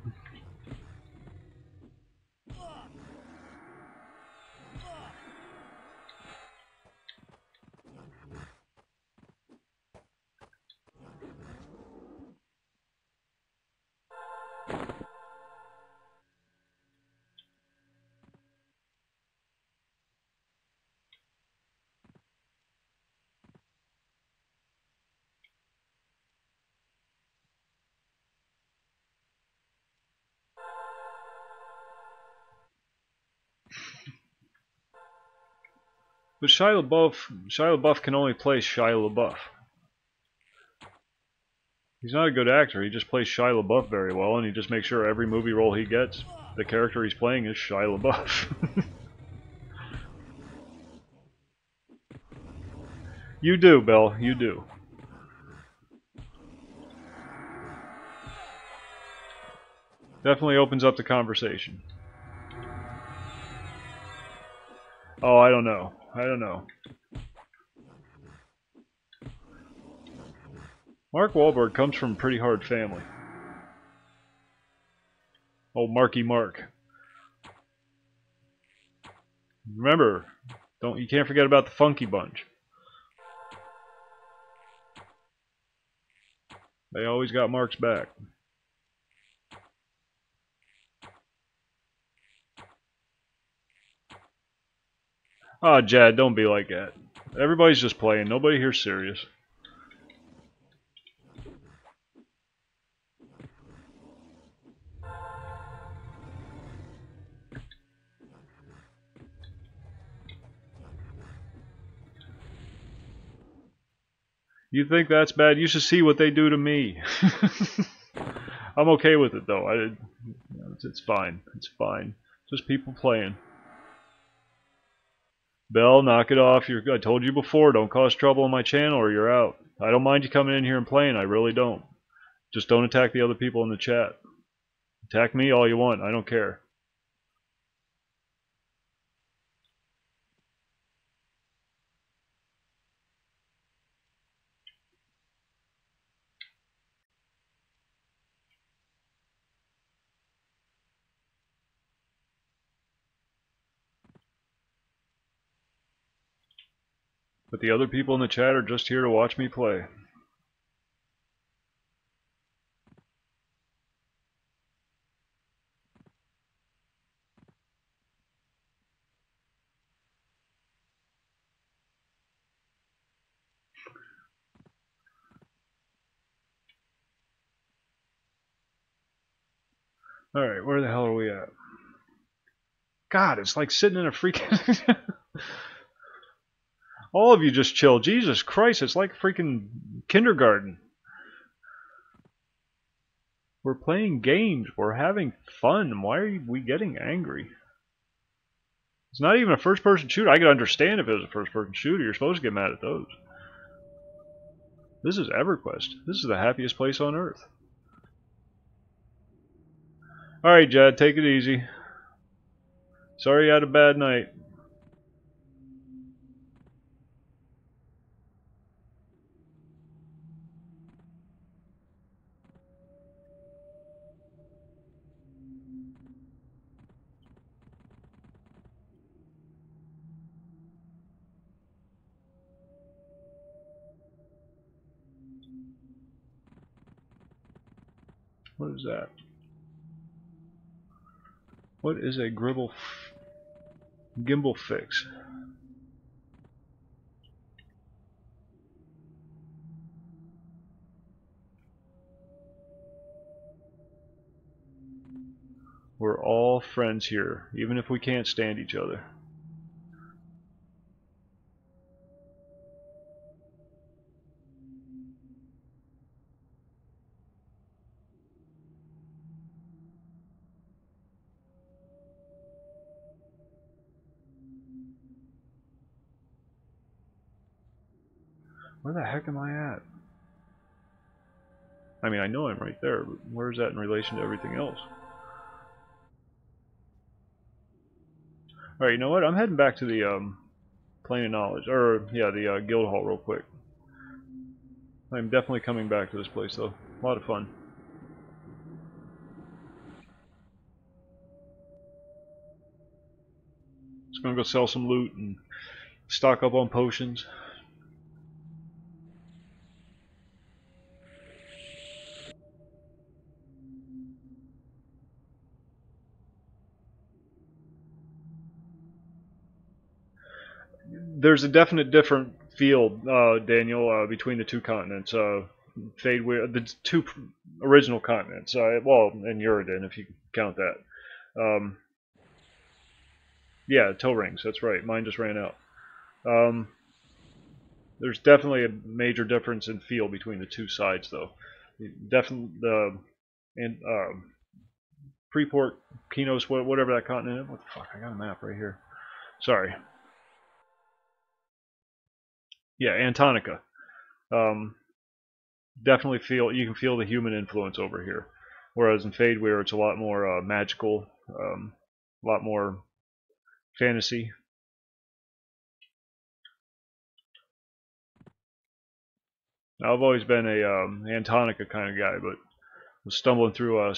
But Shia LaBeouf can only play Shia LaBeouf. He's not a good actor. He just plays Shia LaBeouf very well, and he just makes sure every movie role he gets, the character he's playing is Shia LaBeouf. You do, Bill. You do. Definitely opens up the conversation. Oh, I don't know. I don't know. Mark Wahlberg comes from a pretty hard family. Oh, Marky Mark. Remember, you can't forget about the Funky Bunch. They always got Mark's back. Ah, Jad, don't be like that. Everybody's just playing. Nobody here's serious. You think that's bad? You should see what they do to me. I'm okay with it though. It's fine. It's fine. Just people playing. Bell, knock it off. I told you before, don't cause trouble on my channel or you're out. I don't mind you coming in here and playing. I really don't. Just don't attack the other people in the chat. Attack me all you want. I don't care. But the other people in the chat are just here to watch me play. Alright, where the hell are we at? God, it's like sitting in a freaking... All of you just chill. Jesus Christ, it's like freaking kindergarten. We're playing games. We're having fun. Why are we getting angry? It's not even a first-person shooter. I could understand if it was a first-person shooter. You're supposed to get mad at those. This is EverQuest. This is the happiest place on earth. Alright, Jad, take it easy. Sorry you had a bad night. What is that? What is a gimbal fix? We're all friends here, even if we can't stand each other. Where the heck am I at? I mean, I know I'm right there, but where's that in relation to everything else? Alright, you know what? I'm heading back to the Plane of Knowledge, or yeah, the Guild Hall real quick. I'm definitely coming back to this place though. A lot of fun. Just gonna go sell some loot and stock up on potions. There's a definite different feel, Daniel, between the two continents. The two original continents. Well, and Uridin, if you count that. Yeah, toe rings. That's right. Mine just ran out. Um, there's definitely a major difference in feel between the two sides, though. Definitely the and Freeport, Kinos, whatever that continent is. What the fuck? I got a map right here. Sorry. Yeah, Antarctica. Um, definitely you can feel the human influence over here. Whereas in Fadeweir, it's a lot more magical, a lot more fantasy. Now, I've always been a Antarctica kind of guy, but was stumbling through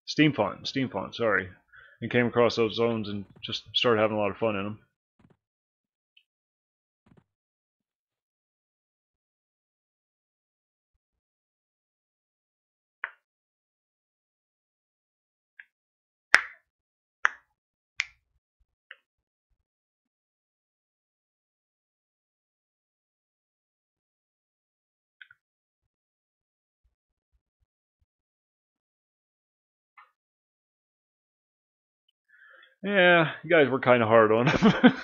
Steamfont, sorry, and came across those zones and just started having a lot of fun in them. Yeah, you guys were kind of hard on them.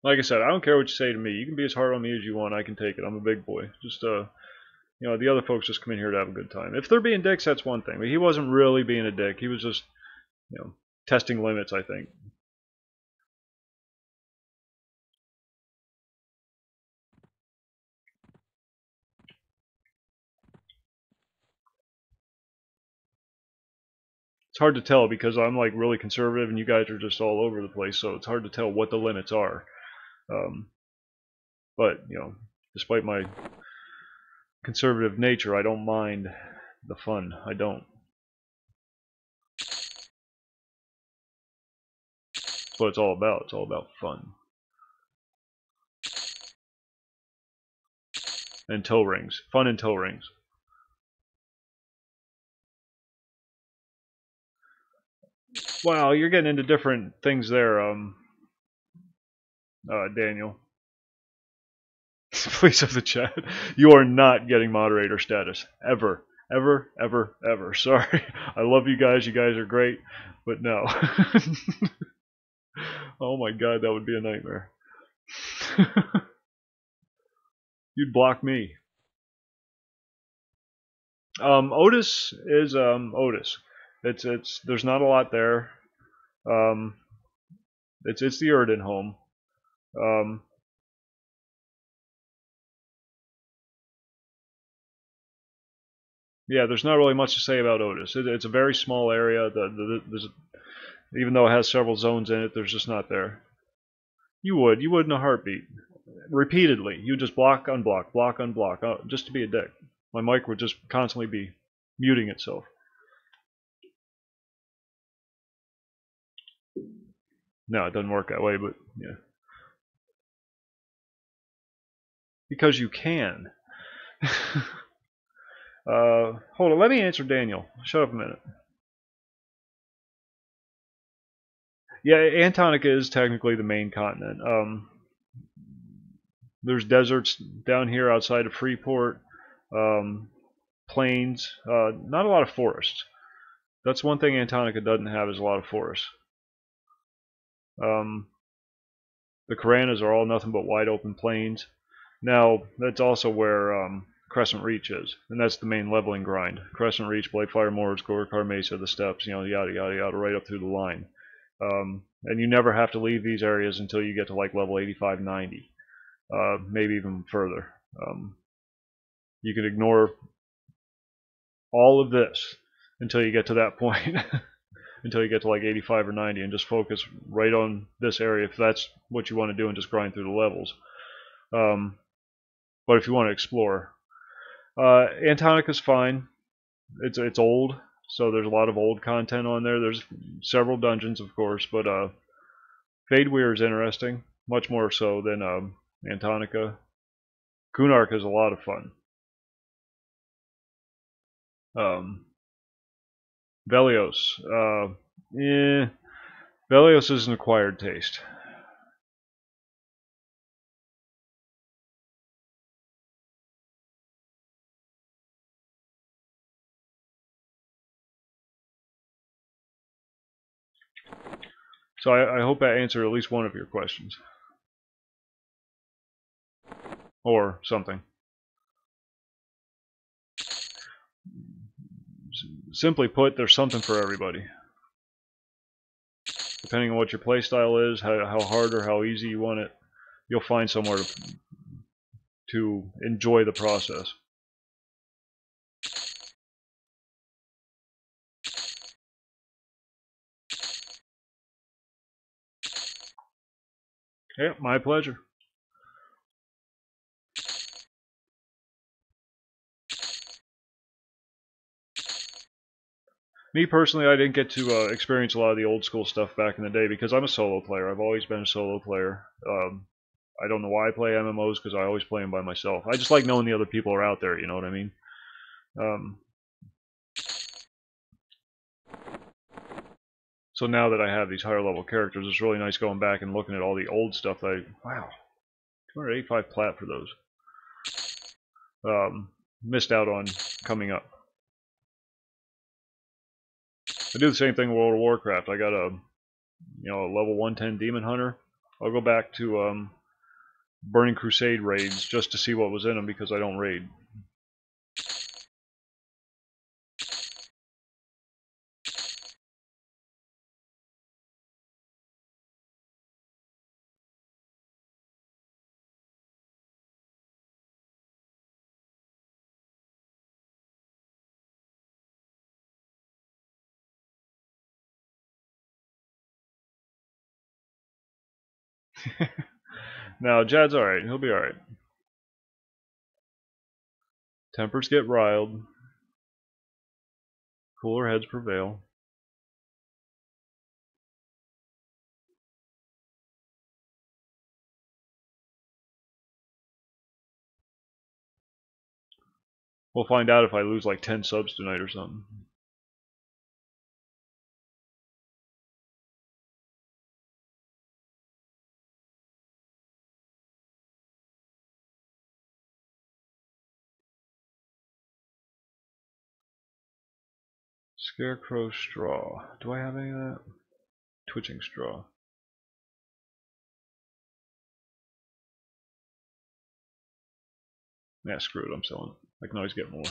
Like I said, I don't care what you say to me. You can be as hard on me as you want. I can take it. I'm a big boy. Just the other folks just come in here to have a good time. If they're being dicks, that's one thing. But he wasn't really being a dick. He was just, testing limits, I think. It's hard to tell because I'm like really conservative and you guys are just all over the place. So it's hard to tell what the limits are. Um, but despite my conservative nature, I don't mind the fun. I don't. That's what it's all about. It's all about fun. And toe rings. Fun and toe rings. Wow, you're getting into different things there, Daniel. Please of the chat. You are not getting moderator status. Ever. Ever, ever, ever. Sorry. I love you guys. You guys are great. But no. Oh my god, that would be a nightmare. You'd block me. Otis is Otis. It's there's not a lot there. Um, it's the Erden home. Um, yeah, there's not really much to say about Otis. It's a very small area. Even though it has several zones in it, there's just not there. You would in a heartbeat. Repeatedly, you just block, unblock, block, unblock, just to be a dick. My mic would just constantly be muting itself. No, it doesn't work that way, but yeah. Because you can. Hold on, let me answer Daniel. Shut up a minute. Yeah, Antarctica is technically the main continent. There's deserts down here outside of Freeport, plains, not a lot of forests. That's one thing Antarctica doesn't have is a lot of forests. The Karanas are all nothing but wide open plains. Now, that's also where Crescent Reach is, and that's the main leveling grind. Crescent Reach, Bladefire Moors, Gorkar Mesa, the steppes, yada yada yada, right up through the line. And you never have to leave these areas until you get to like level 85, 90, maybe even further. You can ignore all of this until you get to that point, until you get to like 85 or 90, and just focus right on this area if that's what you want to do, and just grind through the levels. But if you want to explore, Antarctica's fine. It's old, so there's a lot of old content on there. There's several dungeons, of course, but Fadeweir is interesting, much more so than Antarctica. Kunark is a lot of fun. Velios, Velios is an acquired taste. So I hope that answered at least one of your questions. Or something. Simply put, there's something for everybody. Depending on what your playstyle is, how hard or how easy you want it, you'll find somewhere to enjoy the process. Yeah, my pleasure. Me personally, I didn't get to experience a lot of the old school stuff back in the day because I'm a solo player. I've always been a solo player. I don't know why I play MMOs because I always play them by myself. I just like knowing the other people are out there, you know what I mean? So now that I have these higher level characters, it's really nice going back and looking at all the old stuff that wow, 285 plat for those. Missed out on coming up. I do the same thing in World of Warcraft. I got a level 110 Demon Hunter. I'll go back to Burning Crusade raids just to see what was in them because I don't raid. Now, Jad's alright. He'll be alright. Tempers get riled. Cooler heads prevail. We'll find out if I lose like 10 subs tonight or something. Scarecrow straw. Do I have any of that? Twitching straw. Yeah, screw it, I'm selling it. I can always get more.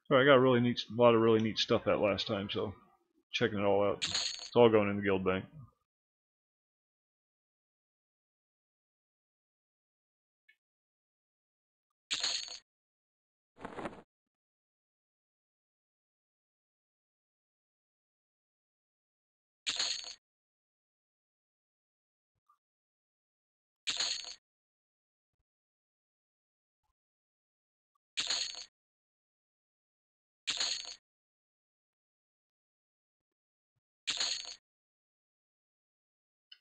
Alright, I got a lot of really neat stuff that last time, so checking it all out. It's all going in the guild bank.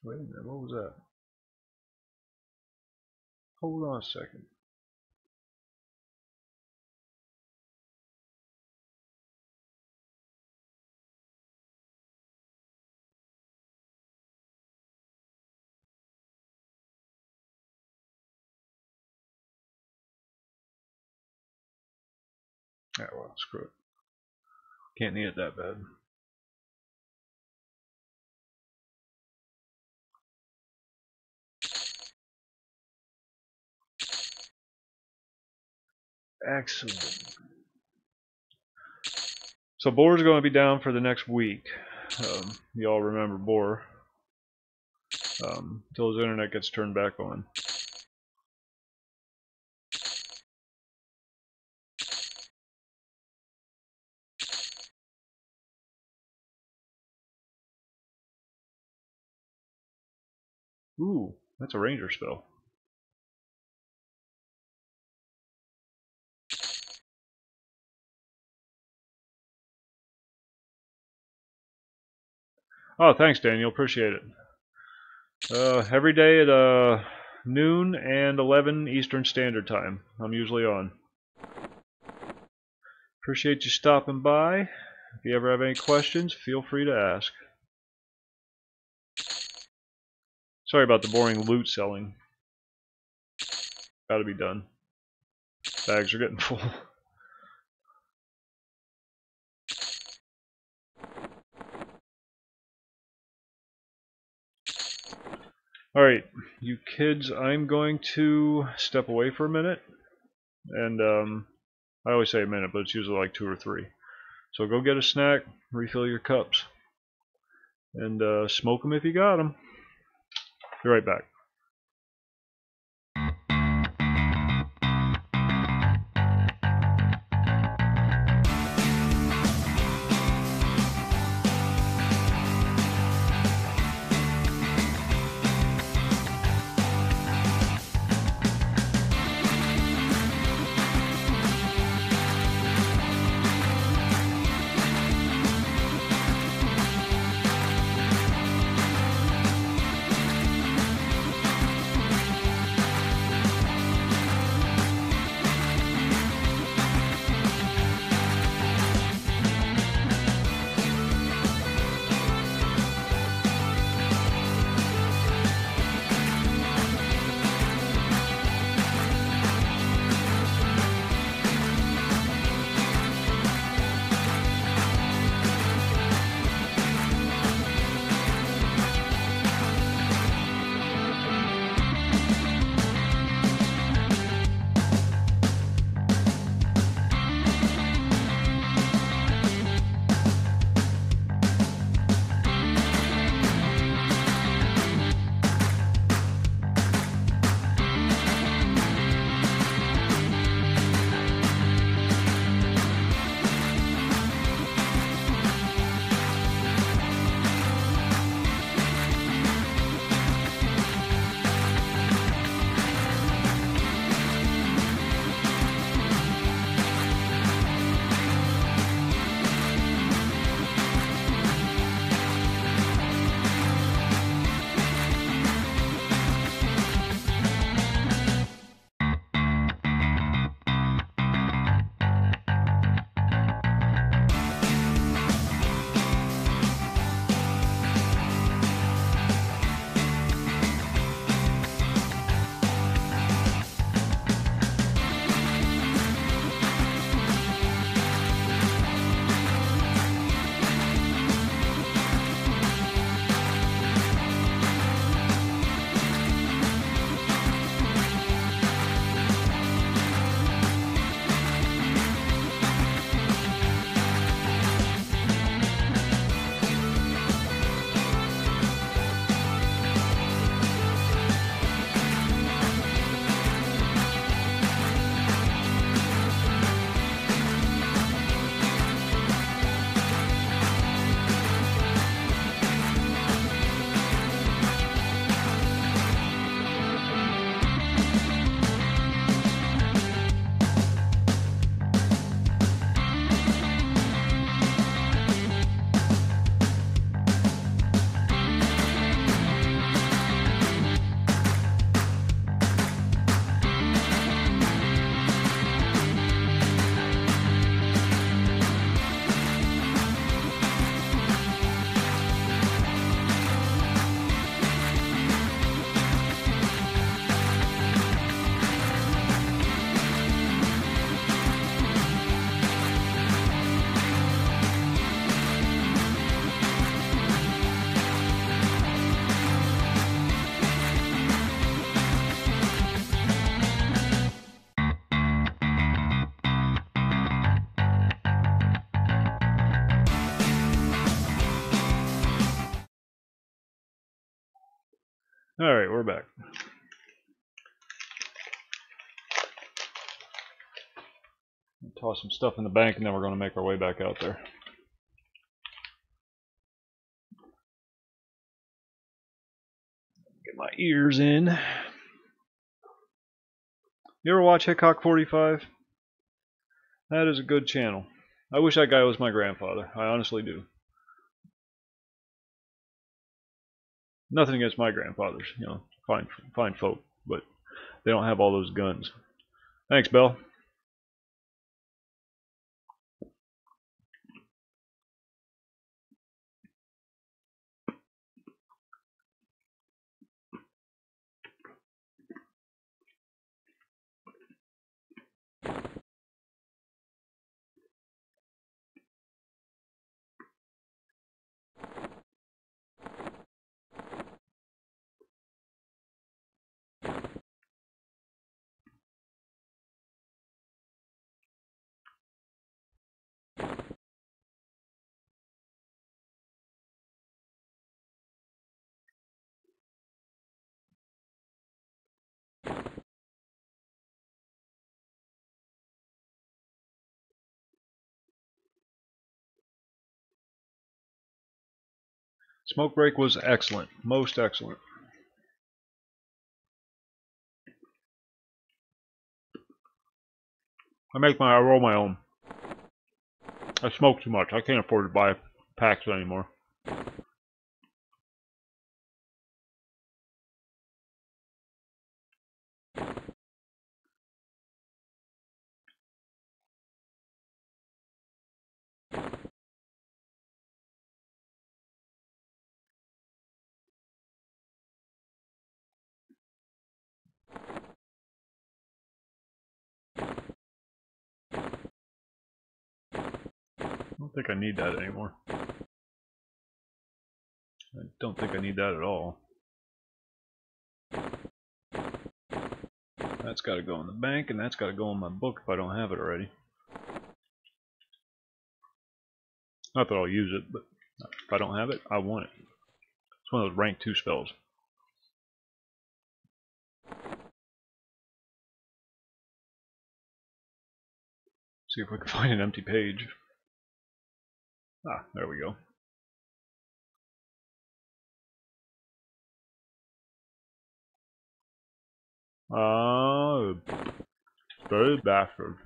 Wait a minute, what was that? Hold on a second. Yeah, well, screw it. Can't need it that bad. Excellent. So Boar's going to be down for the next week. Y'all remember Boar. Until his internet gets turned back on. Ooh, that's a ranger spell. Oh, thanks, Daniel. Appreciate it. Every day at noon and 11 Eastern Standard Time. I'm usually on. Appreciate you stopping by. If you ever have any questions, feel free to ask. Sorry about the boring loot selling. Gotta be done. Bags are getting full. Alright, you kids, I'm going to step away for a minute. And I always say a minute, but it's usually like 2 or 3. So go get a snack, refill your cups, and smoke them if you got them. Be right back. Alright, we're back. Toss some stuff in the bank and then we're going to make our way back out there. Get my ears in. You ever watch Hickok 45? That is a good channel. I wish that guy was my grandfather. I honestly do. Nothing against my grandfathers, you know, fine folk, but they don't have all those guns. Thanks, Bell. Smoke break was excellent. Most excellent. I roll my own. I smoke too much. I can't afford to buy packs anymore. I don't think I need that anymore. I don't think I need that at all. That's got to go in the bank, and that's got to go in my book if I don't have it already. Not that I'll use it, but if I don't have it, I want it. It's one of those rank 2 spells. See if we can find an empty page. Ah, there we go. Dirty bastard.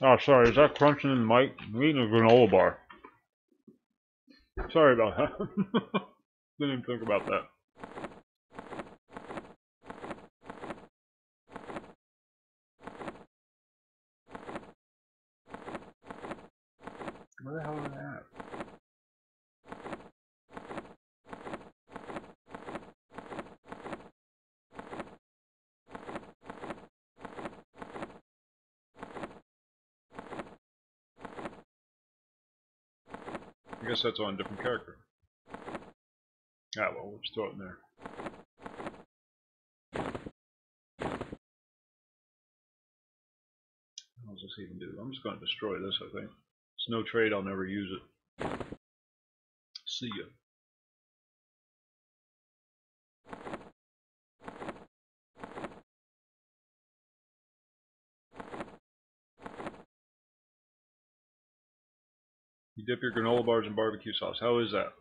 Oh, sorry, is that crunching in the mic? I'm eating a granola bar. Sorry about that. Didn't even think about that. Where the hell is that? I guess that's on a different character. Ah, well, we'll just throw it in there. What does this even do? I'm just going to destroy this, I think. It's no trade, I'll never use it. See ya. You dip your granola bars in barbecue sauce. How is that?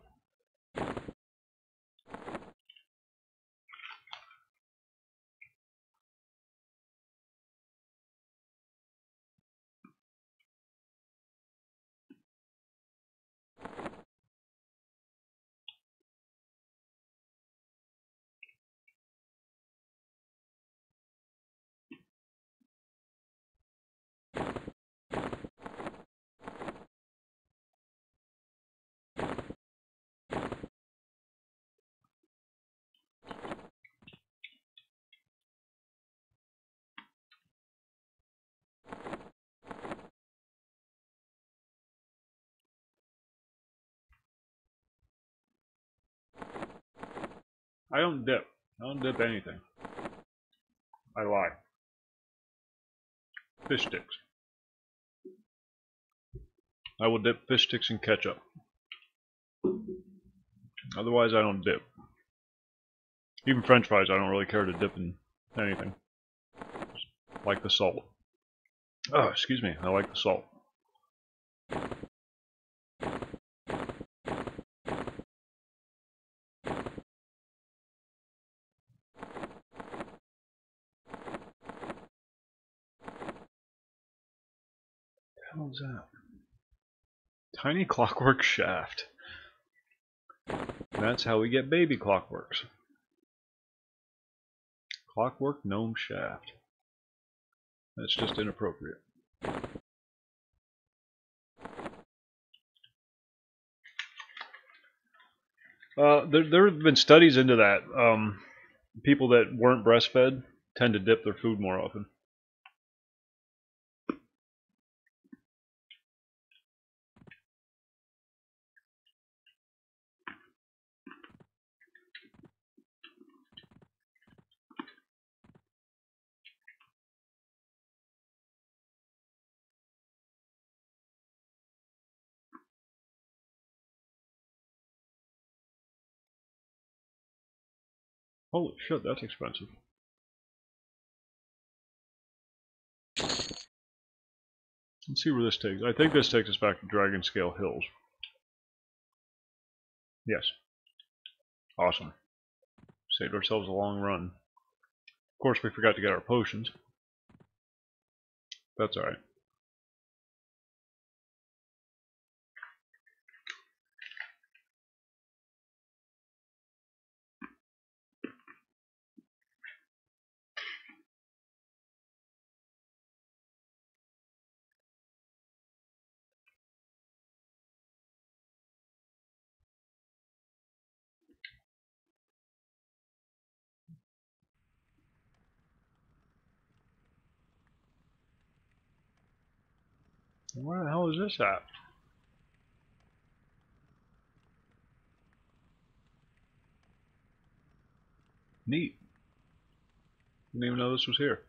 I don't dip. I don't dip anything. I lie. Fish sticks. I will dip fish sticks in ketchup. Otherwise, I don't dip. Even French fries, I don't really care to dip in anything. Just like the salt. Oh, excuse me. I like the salt. What the hell is that? Tiny clockwork shaft. That's how we get baby clockworks. Clockwork gnome shaft. That's just inappropriate. There have been studies into that. People that weren't breastfed tend to dip their food more often. Holy shit, that's expensive. Let's see where this takes. I think this takes us back to Dragonscale Hills. Yes. Awesome. Saved ourselves a long run. Of course, we forgot to get our potions. That's alright. Where the hell is this at? Neat. Didn't even know this was here.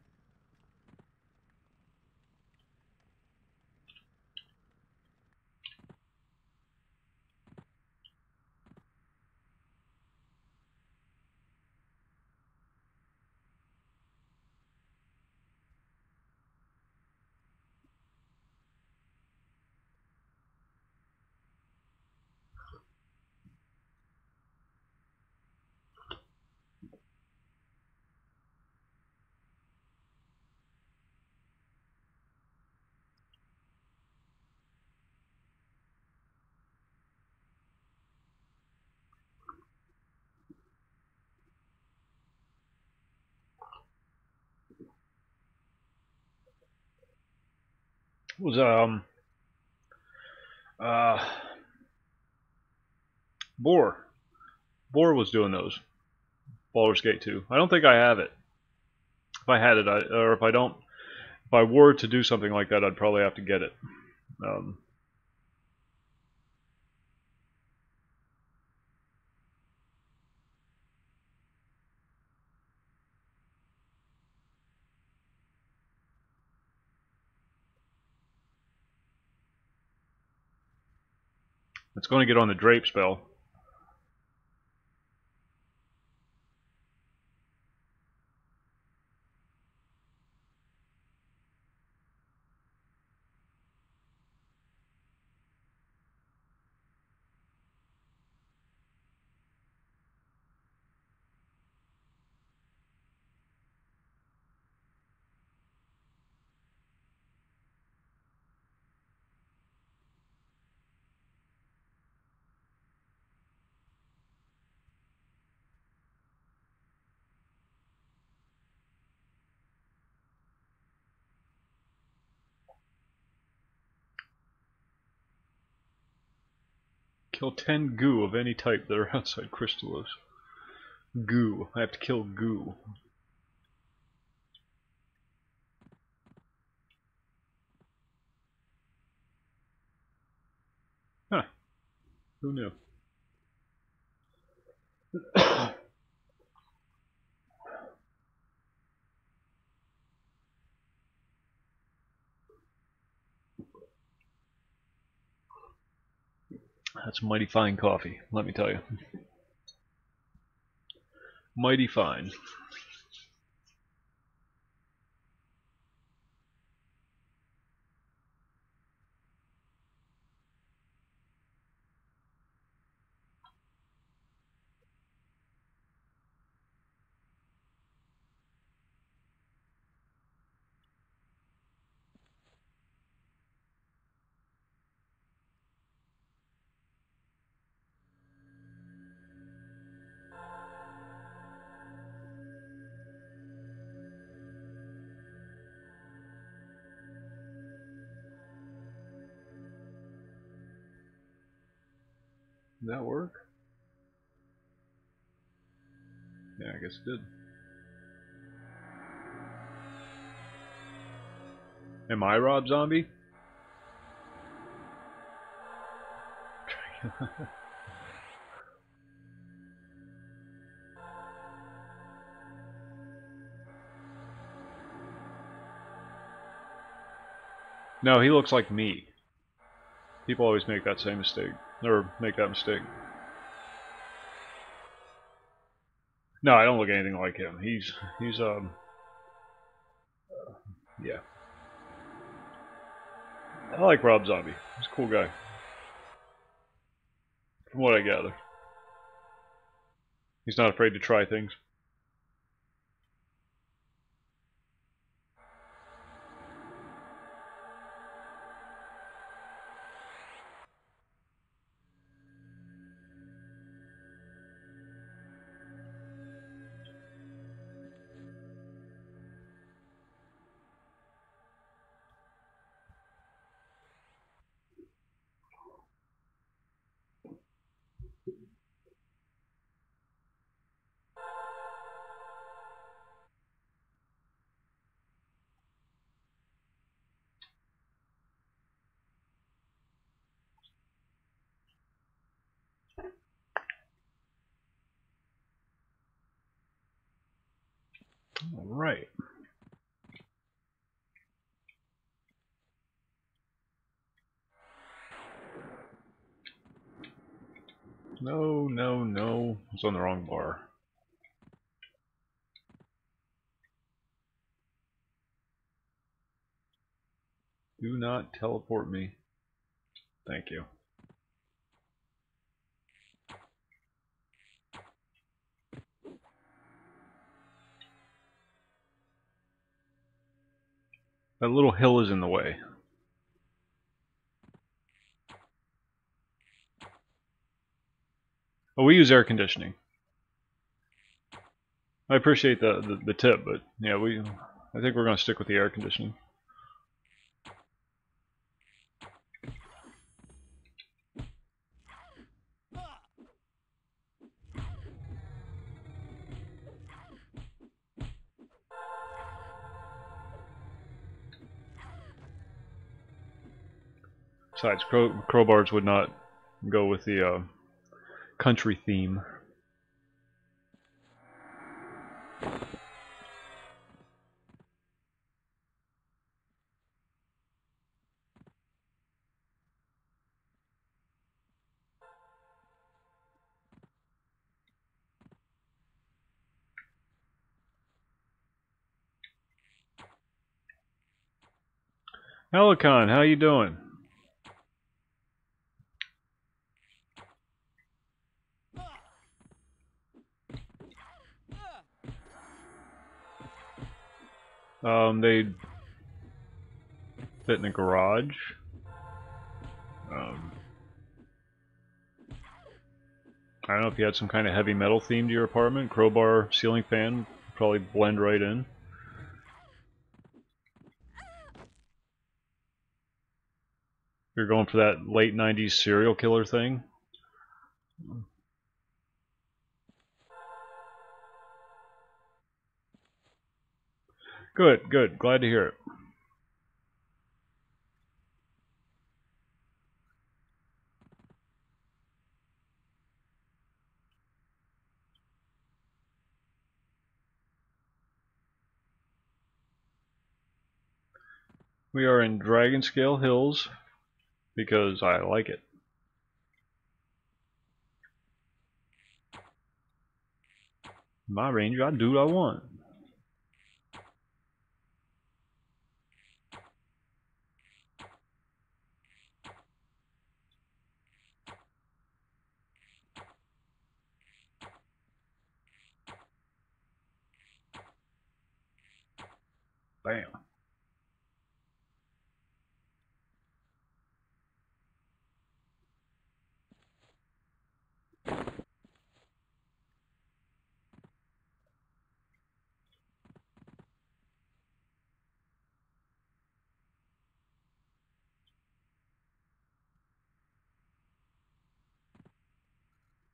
It was uh Boar. Boar was doing those. Baldur's Gate 2. I don't think I have it. If I had it, or if I don't, if I were to do something like that, I'd probably have to get it. It's going to get on the drape spell. Kill 10 goo of any type that are outside Crystallos. Goo. I have to kill goo. Huh. Who knew? That's mighty fine coffee, let me tell you. Mighty fine. Did that work? Yeah, I guess it did. Am I Rob Zombie? No, he looks like me. People always make that same mistake. Or make that mistake. No, I don't look anything like him. He's yeah. I like Rob Zombie. He's a cool guy. From what I gather. He's not afraid to try things. Alright. No, no, no. It's on the wrong bar. Do not teleport me. Thank you. That little hill is in the way. Oh, we use air conditioning. I appreciate the tip, but yeah, I think we're going to stick with the air conditioning. Besides, crowbars would not go with the country theme. Helicon, how you doing? They fit in a garage. I don't know if you had some kind of heavy metal theme to your apartment. Crowbar, ceiling fan, probably blend right in. You're going for that late 90s serial killer thing? Good, good. Glad to hear it. We are in Dragonscale Hills because I like it. My ranger, I do what I want. Bam.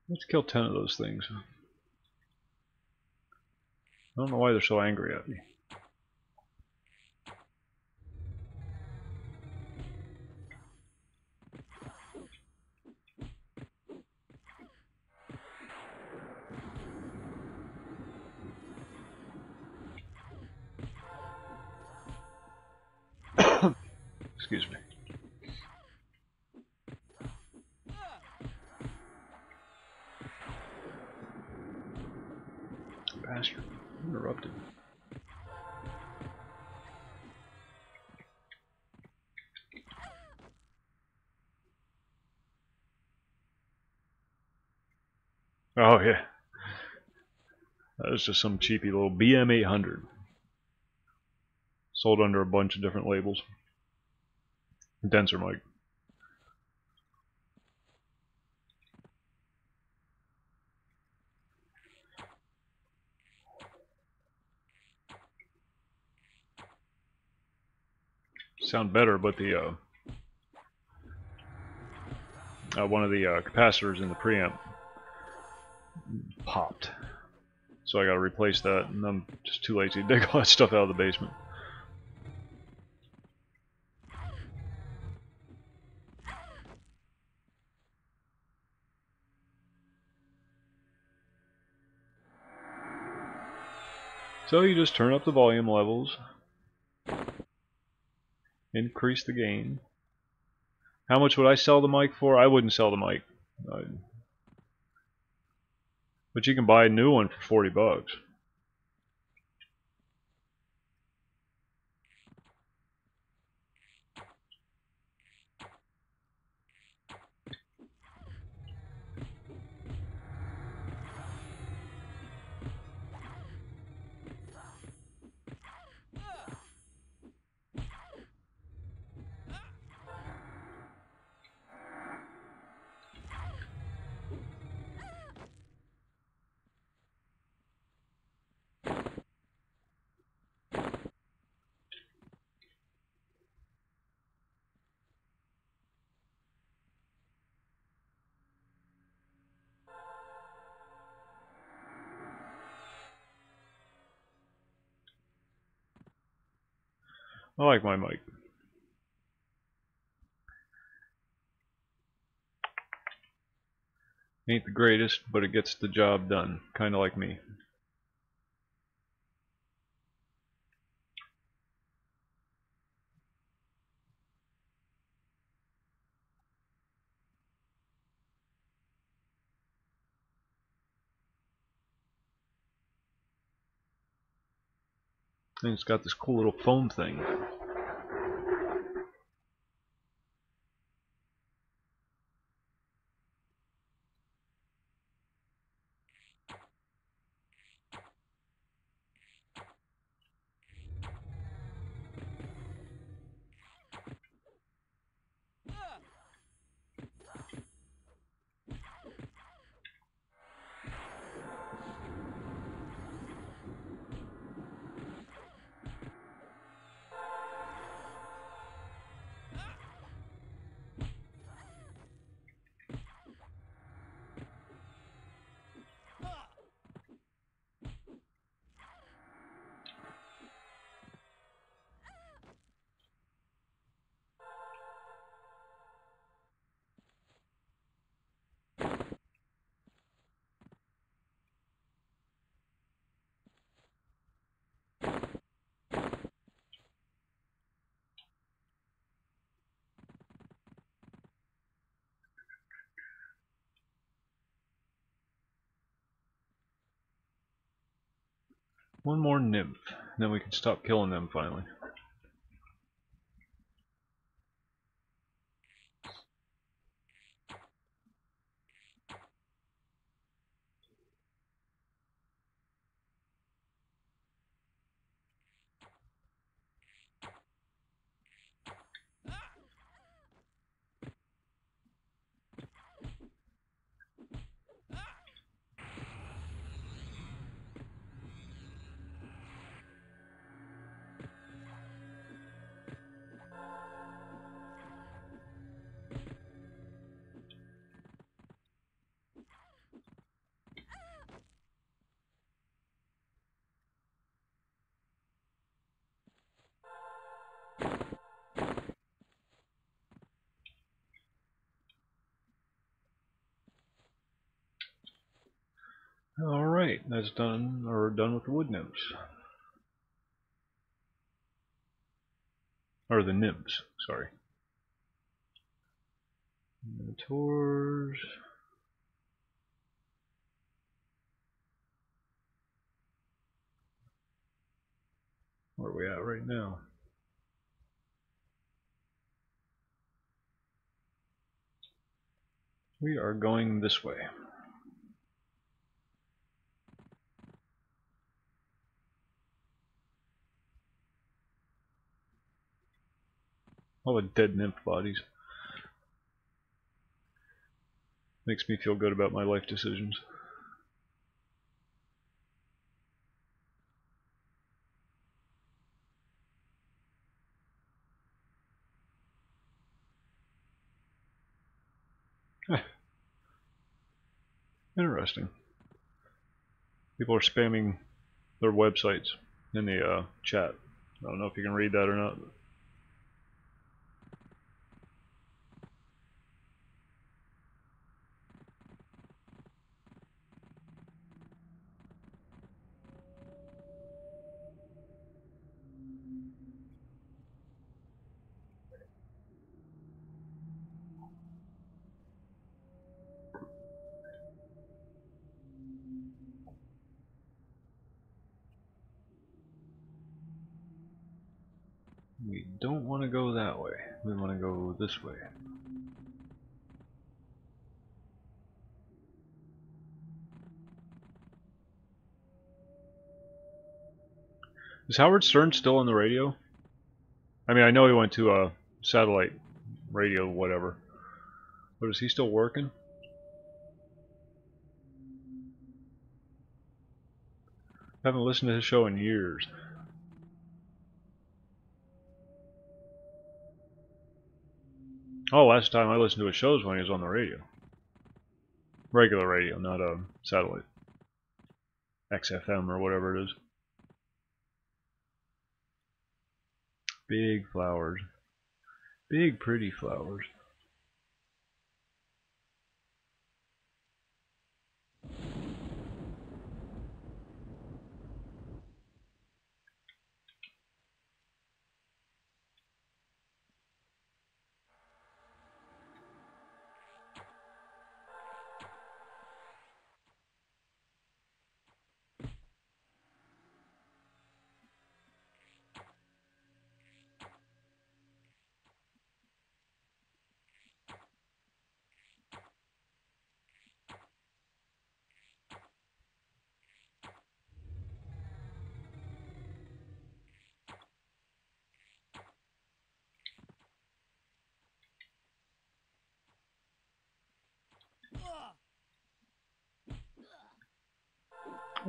Let's kill 10 of those things. I don't know why they're so angry at me. Excuse me. Bastard. Interrupted. Oh yeah, that was just some cheapy little BM800. Sold under a bunch of different labels. Denser mic. Sound better, but the one of the capacitors in the preamp popped. So I gotta replace that, and I'm just too lazy to dig all that stuff out of the basement. So you just turn up the volume levels, increase the gain. How much would I sell the mic for? I wouldn't sell the mic. But you can buy a new one for 40 bucks. I like my mic. Ain't the greatest, but it gets the job done. Kinda like me. And it's got this cool little foam thing. One more nymph, then we can stop killing them finally. Alright, that's done, or done with the wood nymphs. Or the nymphs, sorry. Tours. Where are we at right now? We are going this way. All the dead nymph bodies. Makes me feel good about my life decisions. Interesting. People are spamming their websites in the chat. I don't know if you can read that or not. We don't want to go that way. We want to go this way. Is Howard Stern still on the radio? I mean, I know he went to a satellite radio, whatever. But is he still working? I haven't listened to his show in years. Oh, last time I listened to his shows when he was on the radio. Regular radio, not a satellite. XFM or whatever it is. Big flowers. Big pretty flowers.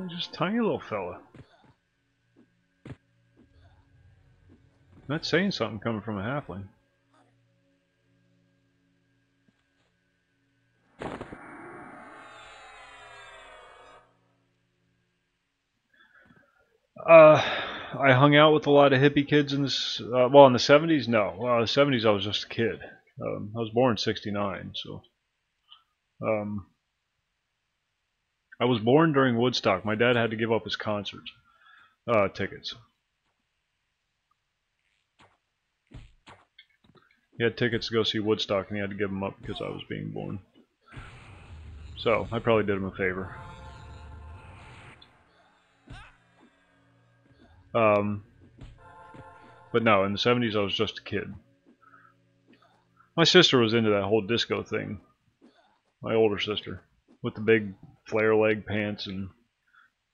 Just a tiny little fella. Not saying something coming from a halfling. I hung out with a lot of hippie kids in this. Well, in the '70s, no. Well, in the '70s, I was just a kid. I was born in '69, so. I was born during Woodstock. My dad had to give up his concert tickets. He had tickets to go see Woodstock, and he had to give them up because I was being born. So I probably did him a favor. But no, in the '70s I was just a kid. My sister was into that whole disco thing. My older sister, with the big flare leg pants and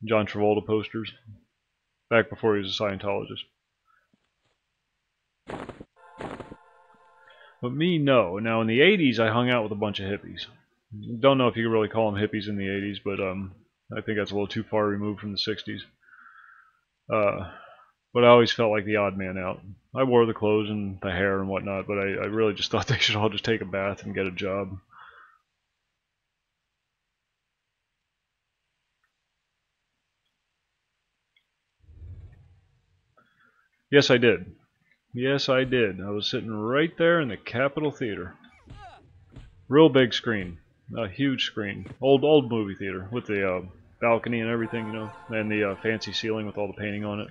John Travolta posters. Back before he was a Scientologist. But me, no. Now in the '80s I hung out with a bunch of hippies. Don't know if you could really call them hippies in the '80s, but I think that's a little too far removed from the '60s. But I always felt like the odd man out. I wore the clothes and the hair and whatnot, but I really just thought they should all just take a bath and get a job. Yes, I did. Yes, I did. I was sitting right there in the Capitol Theater. Real big screen. A huge screen. Old movie theater with the balcony and everything, you know, and the fancy ceiling with all the painting on it.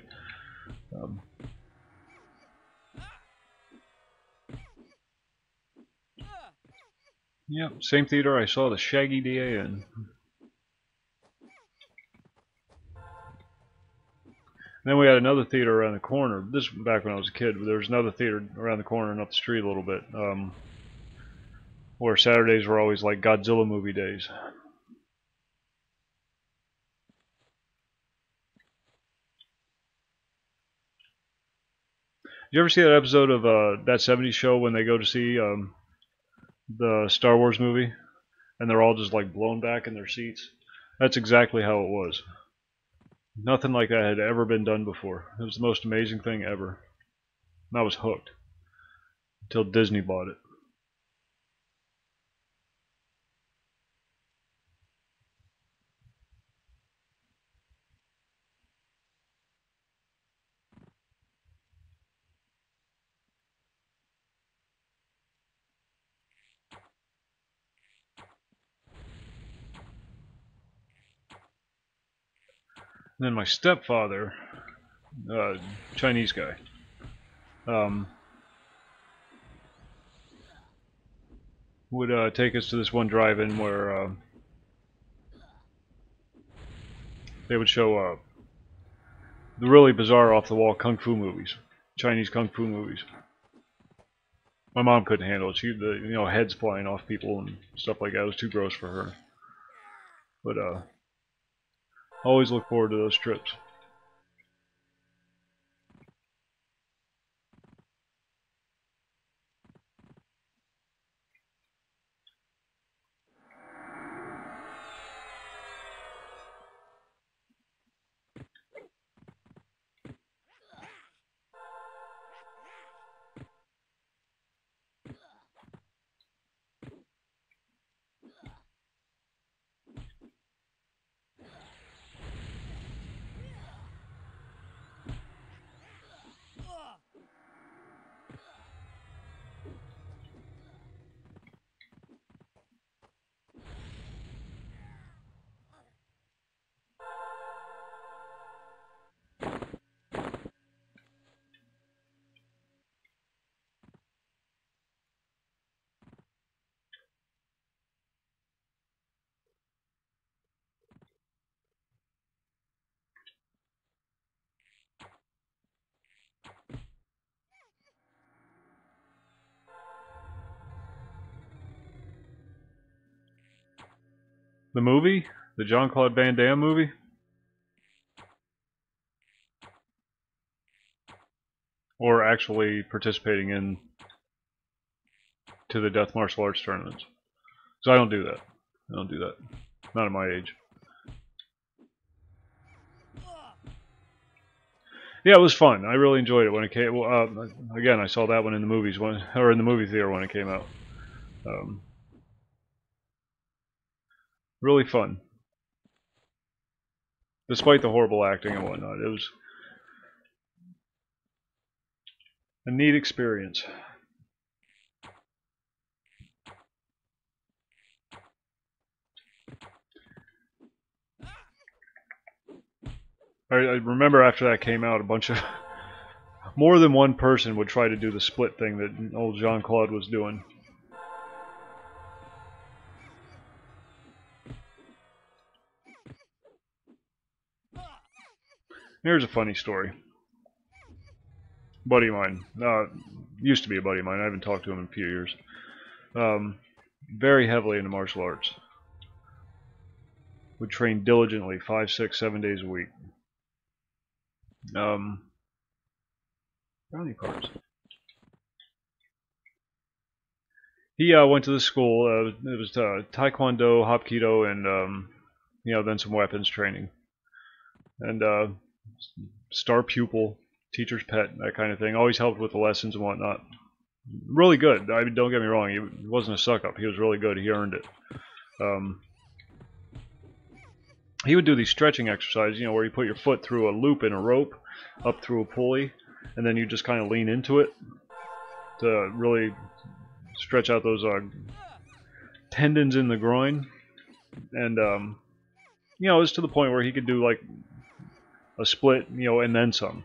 Yeah, same theater I saw the Shaggy DA in. And then we had another theater around the corner. This was back when I was a kid. There was another theater around the corner and up the street a little bit, where Saturdays were always like Godzilla movie days. you ever see that episode of that '70s show when they go to see the Star Wars movie and they're all just like blown back in their seats? That's exactly how it was. Nothing like that had ever been done before. It was the most amazing thing ever. And I was hooked until Disney bought it. And then my stepfather, Chinese guy, would take us to this one drive-in where they would show the really bizarre off-the-wall kung fu movies, Chinese kung fu movies. My mom couldn't handle it. Heads flying off people and stuff like that. It was too gross for her. But always look forward to those trips. The movie? The Jean-Claude Van Damme movie? Or actually participating in to the death martial arts tournaments. So I don't do that. I don't do that. Not at my age. Yeah, it was fun. I really enjoyed it when it came. Well, again, I saw that one in the movies or in the movie theater when it came out. Really fun, despite the horrible acting and whatnot. It was a neat experience. I remember after that came out, a bunch of more than one person would try to do the split thing that old Jean-Claude was doing. Here's a funny story. Buddy of mine, used to be a buddy of mine. I haven't talked to him in a few years. Very heavily into martial arts. Would train diligently 5, 6, 7 days a week. Brownie parts. He went to the school. It was Taekwondo, Hapkido, and then some weapons training. And star pupil, teacher's pet, that kind of thing. Always helped with the lessons and whatnot. Really good. I mean, don't get me wrong. He wasn't a suck up. He was really good. He earned it. He would do these stretching exercises, where you put your foot through a loop in a rope, up through a pulley, and then you just kind of lean into it to really stretch out those tendons in the groin. And it was to the point where he could do like a split, and then some.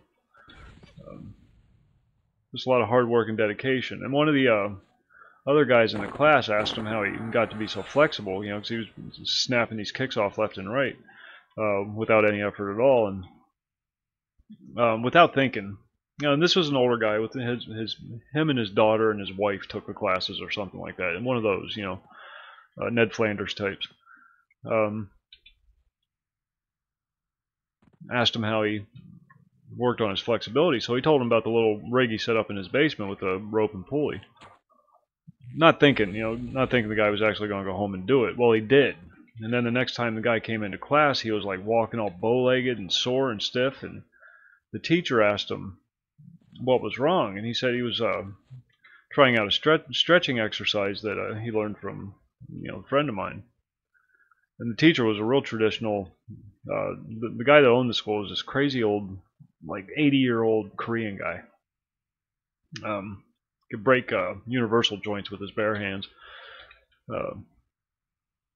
Just a lot of hard work and dedication. And one of the other guys in the class asked him how he got to be so flexible, because he was snapping these kicks off left and right without any effort at all, and without thinking. And this was an older guy with him and his daughter and his wife took the classes or something like that. And one of those, Ned Flanders types. Asked him how he worked on his flexibility. So he told him about the little rig he set up in his basement with a rope and pulley. Not thinking the guy was actually going to go home and do it. Well, he did. And then the next time the guy came into class, he was like walking all bow-legged and sore and stiff. And the teacher asked him what was wrong, and he said he was trying out a stretching exercise that he learned from a friend of mine. And the teacher was a real traditional. The guy that owned the school was this crazy old, like 80-year-old Korean guy. Could break universal joints with his bare hands.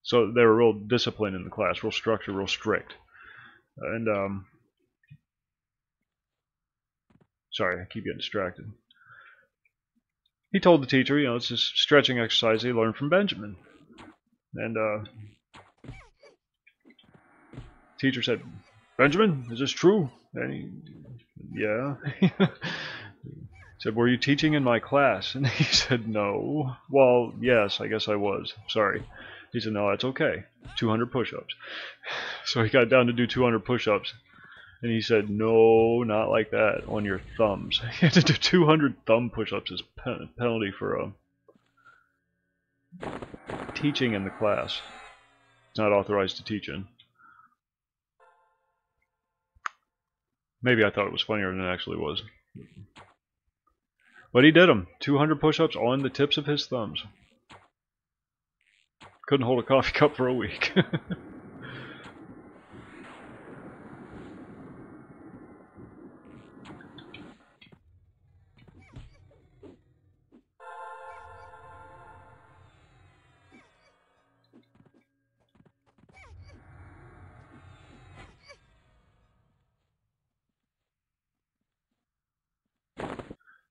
So they were real disciplined in the class, real structured, real strict. And sorry, I keep getting distracted. He told the teacher, it's this stretching exercise he learned from Benjamin. And teacher said, "Benjamin, is this true?" And he, yeah. Said, "Were you teaching in my class?" And he said, "No." "Well, yes, I guess I was. Sorry." He said, "No, that's okay. 200 push-ups." So he got down to do 200 push-ups. And he said, "No, not like that, on your thumbs." He had to do 200 thumb push-ups as penalty for teaching in the class. It's not authorized to teach in. Maybe I thought it was funnier than it actually was. But he did them. 200 push-ups on the tips of his thumbs. Couldn't hold a coffee cup for a week.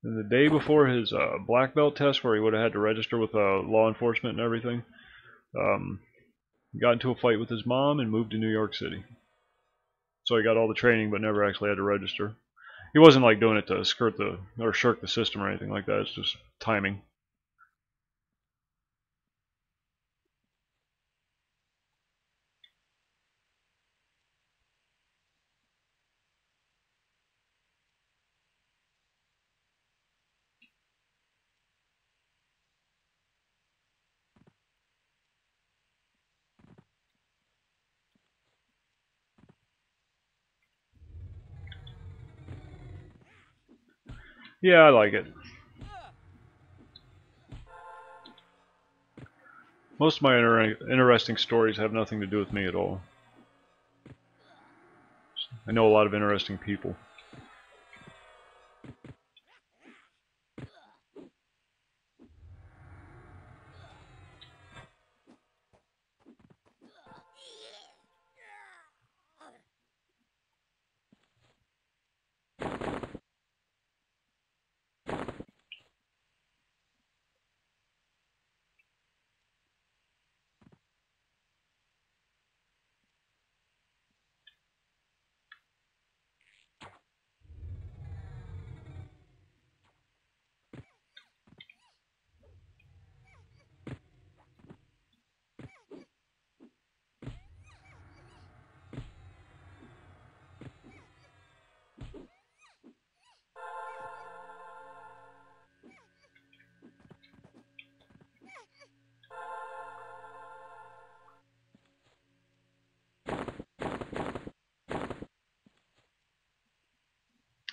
And the day before his black belt test, where he would have had to register with law enforcement and everything, he got into a fight with his mom and moved to New York City. So he got all the training, but never actually had to register. He wasn't like doing it to shirk the system or anything like that. It's just timing. Yeah, I like it. Most of my interesting stories have nothing to do with me at all. I know a lot of interesting people.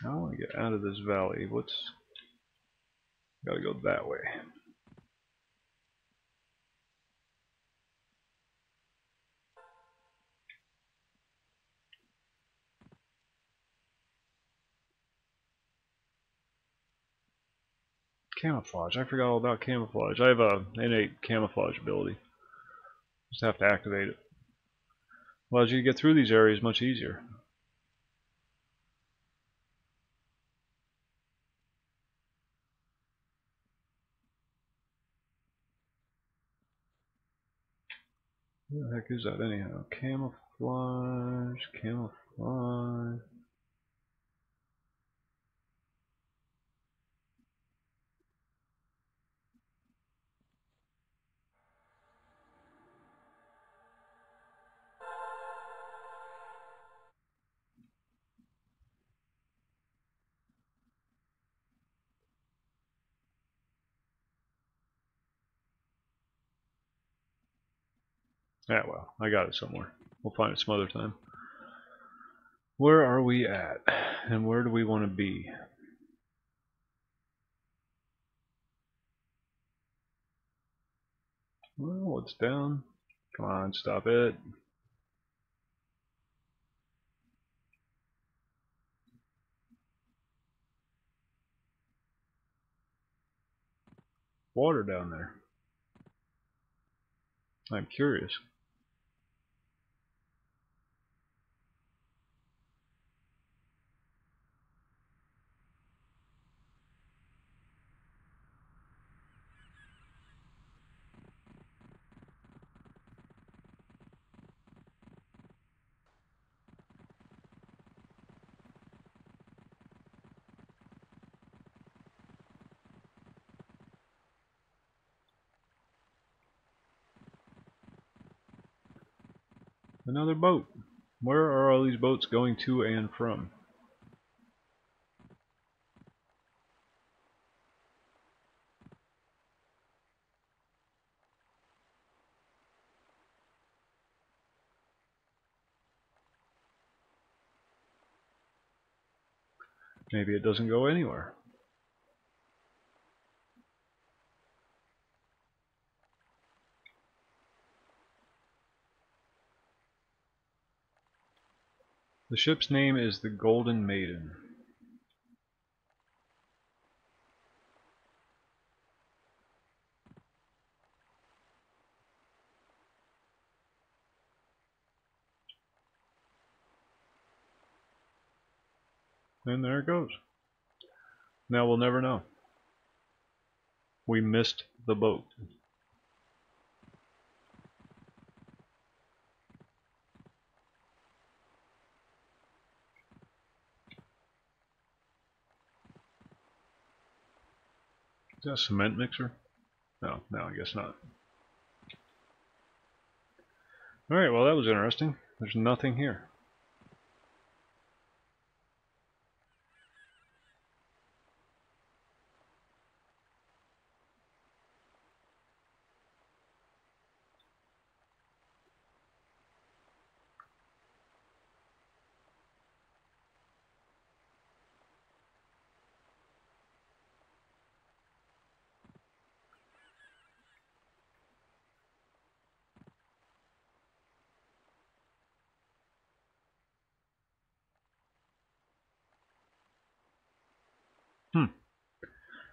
I want to get out of this valley. Gotta go that way. Camouflage. I forgot all about camouflage. I have a innate camouflage ability. Just have to activate it. Allows you to get through these areas much easier. What the heck is that anyhow? Camouflage, camouflage. Yeah, well, I got it somewhere. We'll find it some other time. Where are we at? And where do we want to be? Well, it's down. Come on, stop it. Water down there. I'm curious. Another boat. Where are all these boats going to and from? Maybe it doesn't go anywhere. The ship's name is the Golden Maiden. And there it goes. Now we'll never know. We missed the boat. Is that a cement mixer? No, I guess not. Alright, well that was interesting. There's nothing here.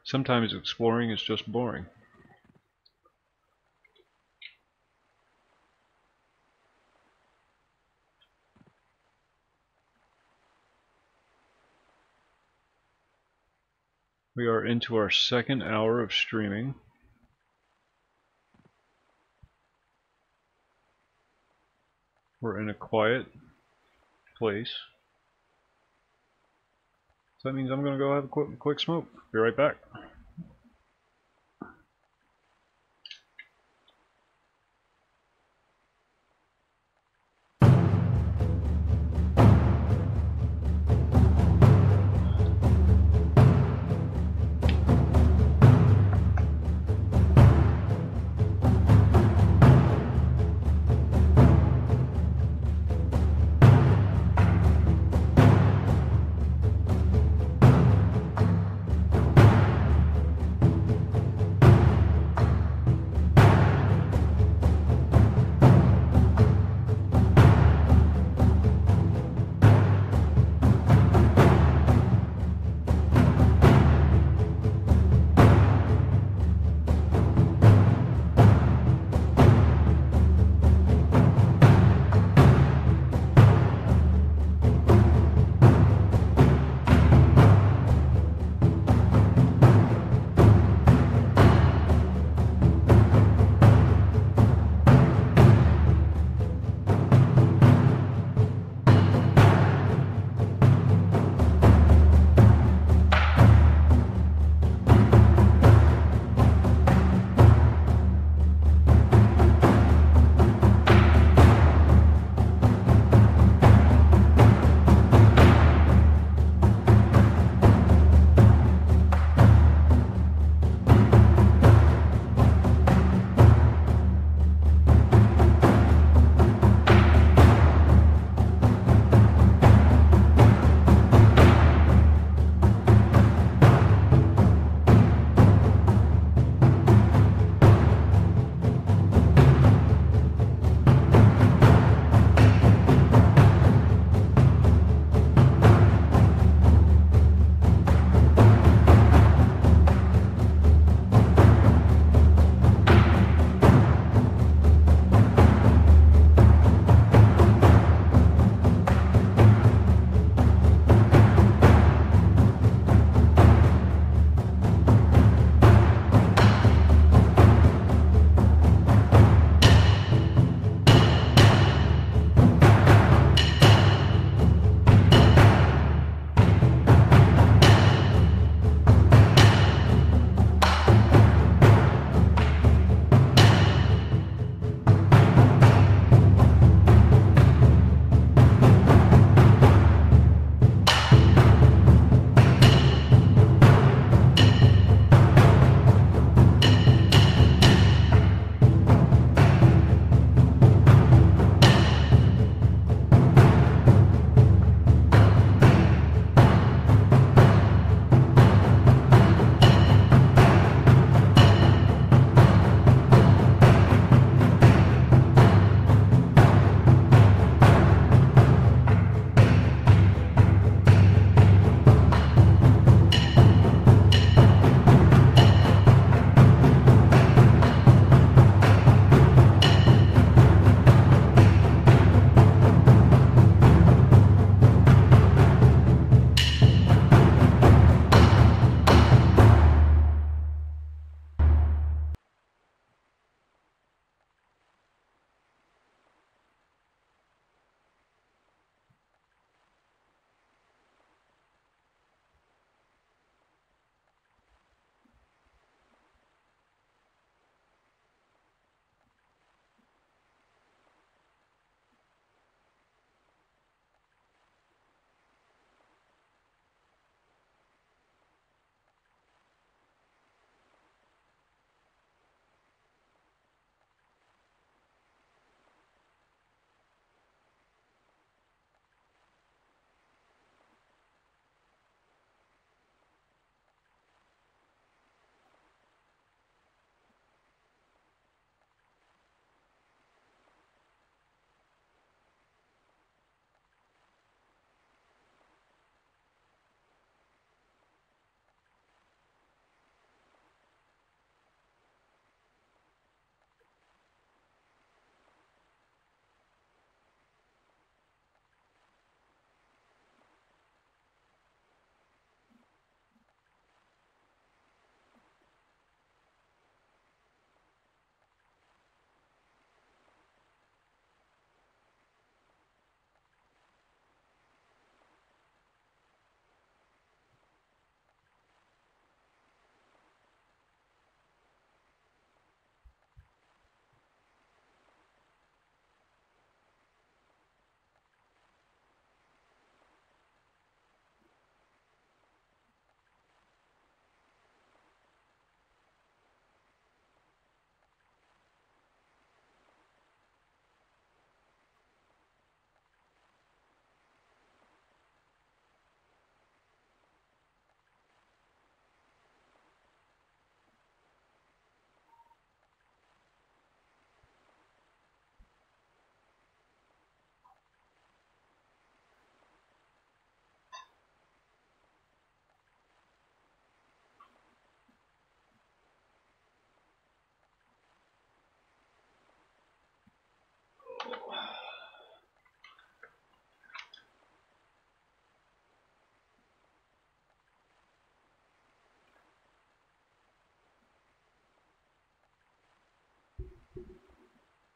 Sometimes exploring is just boring. We are into our second hour of streaming. We're in a quiet place. So that means I'm going to go have a quick smoke. Be right back.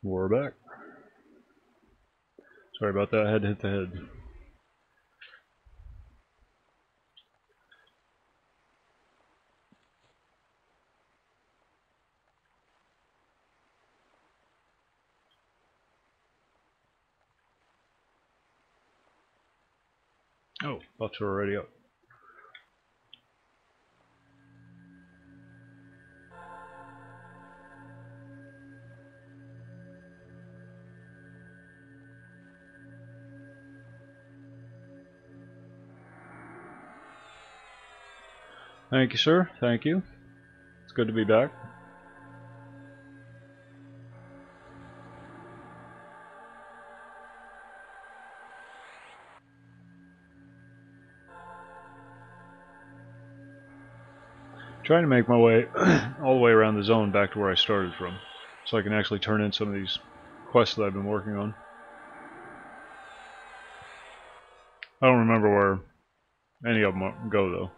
We're back. Sorry about that, I had to hit the head. Oh, buffs are already up. Thank you, sir. Thank you. It's good to be back. Trying to make my way all the way around the zone back to where I started from, so I can actually turn in some of these quests that I've been working on. I don't remember where any of them go, though.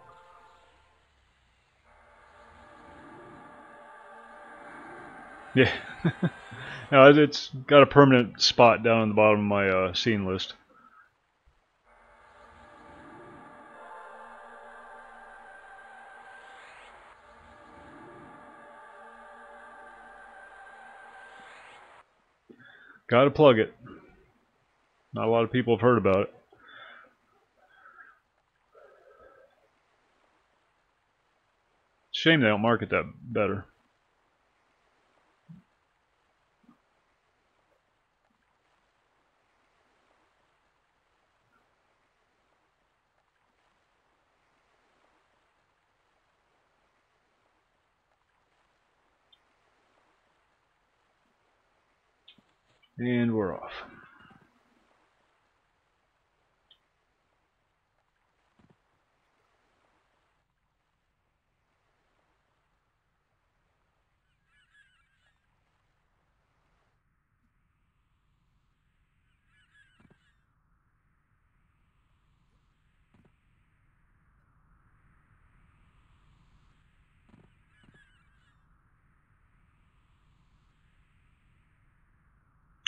Yeah. No, it's got a permanent spot down in the bottom of my scene list. Gotta plug it. Not a lot of people have heard about it. Shame they don't market that better. And we're off.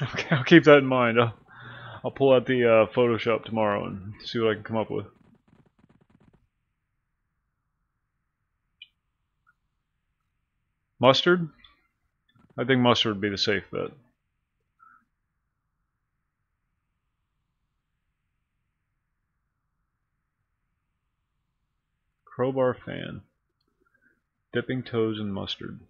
Okay, I'll keep that in mind. I'll pull out the Photoshop tomorrow and see what I can come up with. Mustard? I think mustard would be the safe bet. Crowbar fan. Dipping toes in mustard.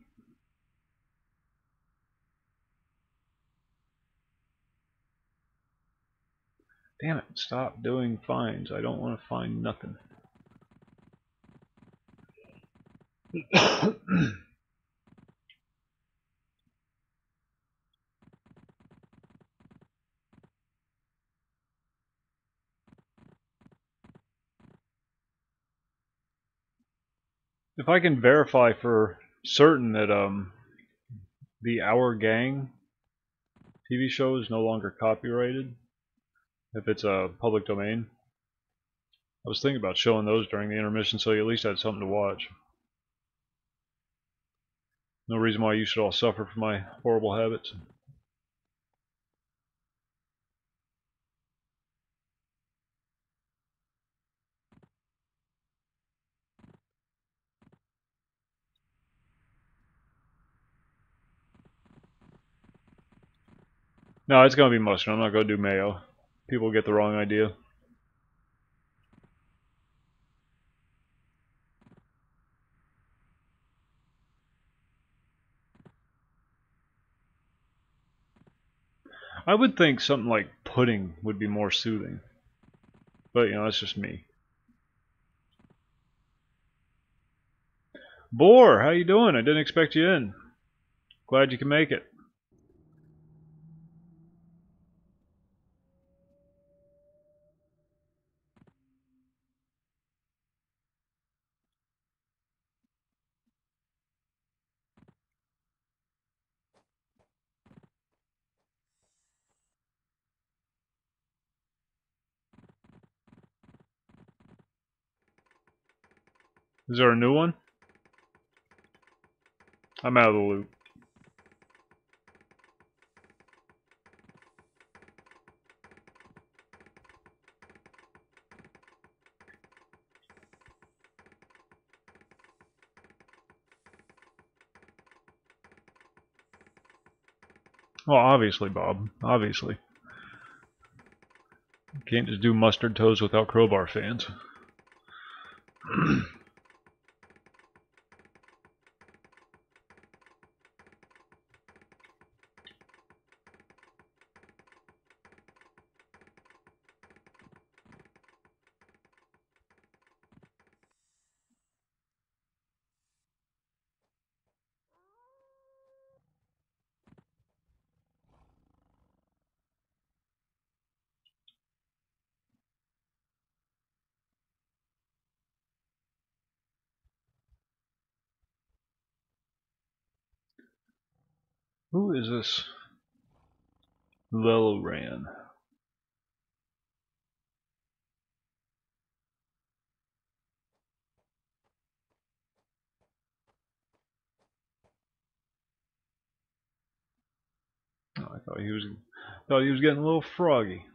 Damn it, stop doing finds. I don't want to find nothing. If I can verify for certain that the Our Gang TV show is no longer copyrighted, if it's a public domain, I was thinking about showing those during the intermission so you at least had something to watch. No reason why you should all suffer from my horrible habits. No, it's going to be mustard. I'm not going to do mayo. People get the wrong idea. I would think something like pudding would be more soothing. But, you know, that's just me. Boar, how you doing? I didn't expect you in. Glad you can make it. Is there a new one? I'm out of the loop. Well, obviously, Bob. Obviously. You can't just do mustard toes without crowbar fans. Who is this? Leloran. Oh, I thought he was getting a little froggy.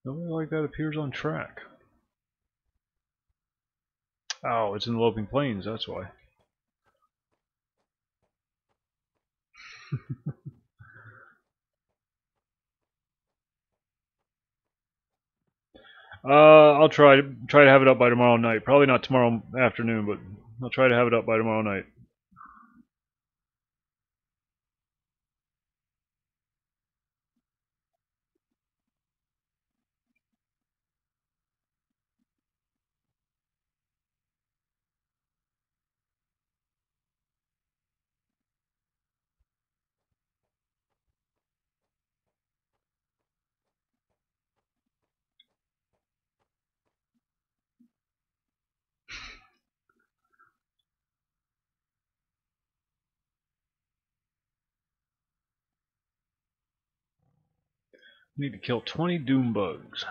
Nobody like that appears on track. Oh, it's in the Loping Plains, that's why. I'll try to have it up by tomorrow night. Probably not tomorrow afternoon, but I'll try to have it up by tomorrow night. Need to kill 20 doom bugs.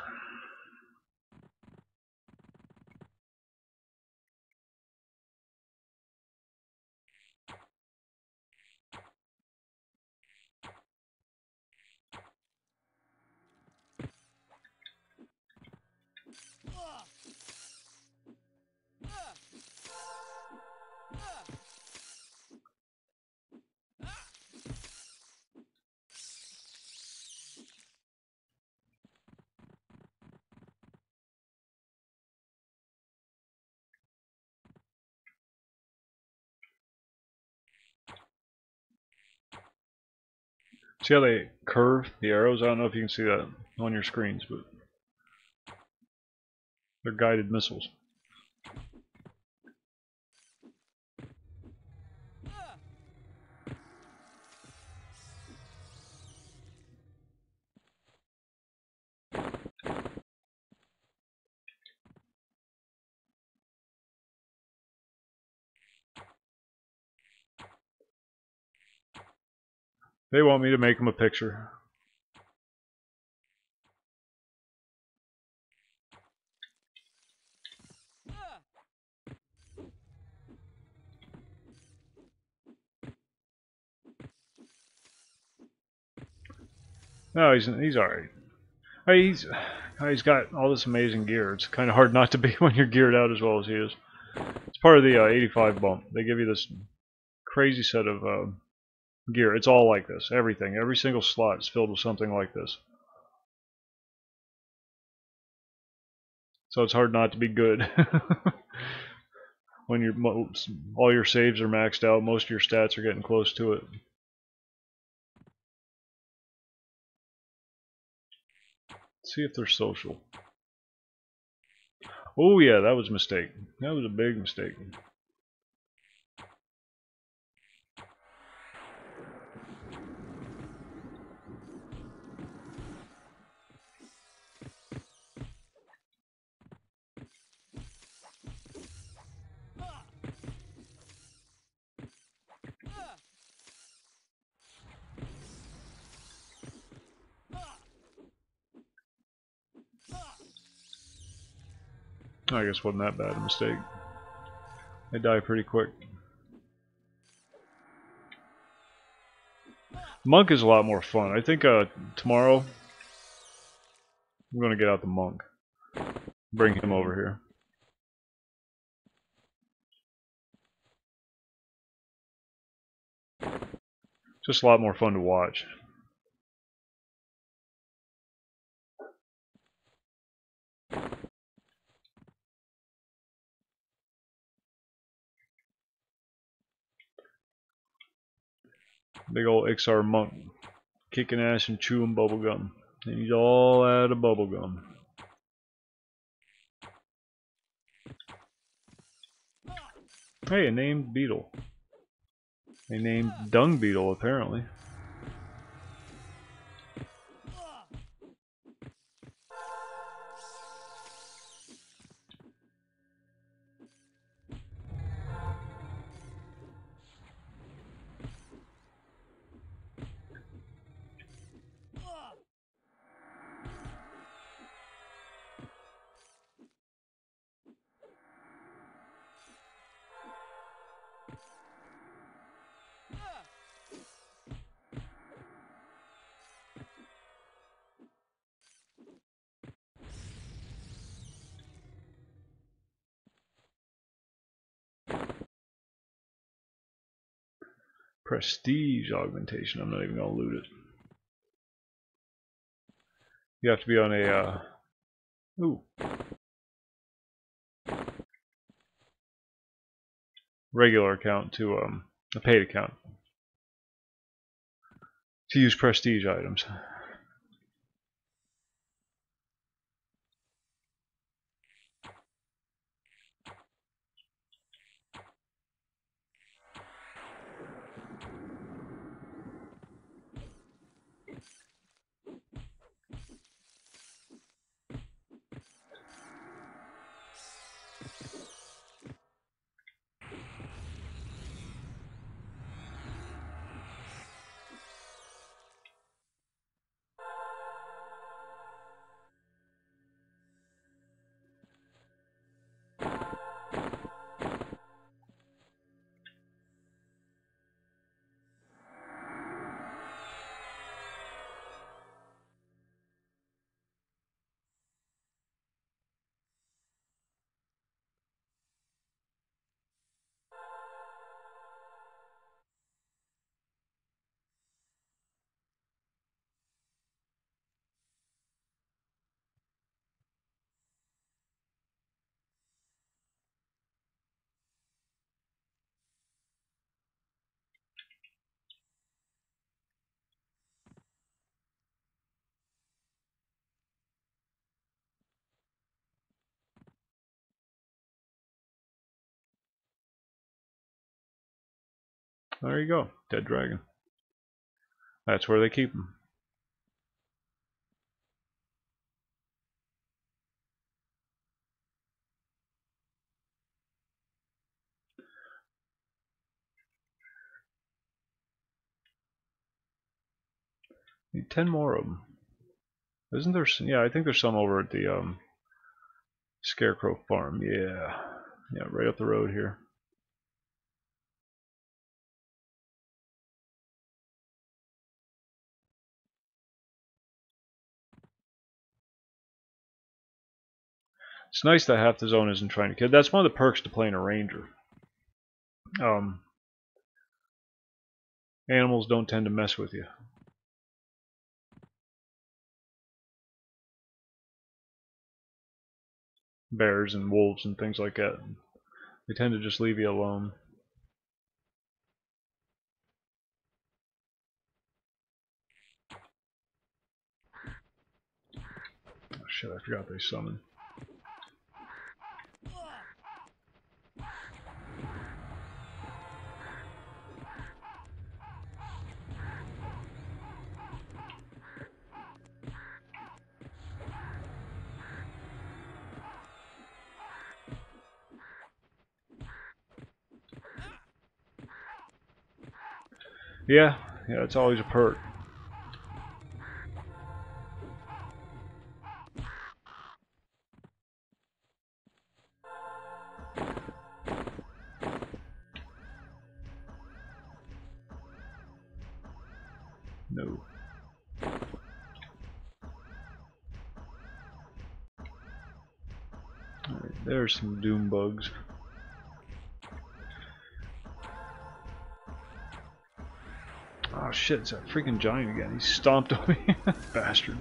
See how they curve the arrows? I don't know if you can see that on your screens, but they're guided missiles. They want me to make them a picture. No, he's alright. He's got all this amazing gear. It's kind of hard not to be when you're geared out as well as he is. It's part of the 85 bump. They give you this crazy set of gear. It's all like this. Everything. Every single slot is filled with something like this. So it's hard not to be good. When all your saves are maxed out, most of your stats are getting close to it. Let's see if they're social. Oh yeah, that was a mistake. That was a big mistake. I guess wasn't that bad a mistake. They die pretty quick. Monk is a lot more fun. I think tomorrow I'm gonna get out the monk. Bring him over here. Just a lot more fun to watch. Big old XR monk kicking ass and chewing bubblegum. And he's all out of bubblegum. Hey, a named beetle. A named dung beetle, apparently. Prestige augmentation. I'm not even gonna loot it. You have to be on a regular account to a paid account to use prestige items. There you go, dead dragon. That's where they keep them. Need 10 more of them. Isn't there? Yeah, I think there's some over at the Scarecrow Farm. Yeah, right up the road here. It's nice that half the zone isn't trying to kill. That's one of the perks to playing a ranger. Animals don't tend to mess with you. Bears and wolves and things like that. They tend to just leave you alone. Oh shit, I forgot they summoned. Yeah, it's always a perk. No. There's some doom bugs. Oh shit, it's that freaking giant again. He stomped on me. Bastard.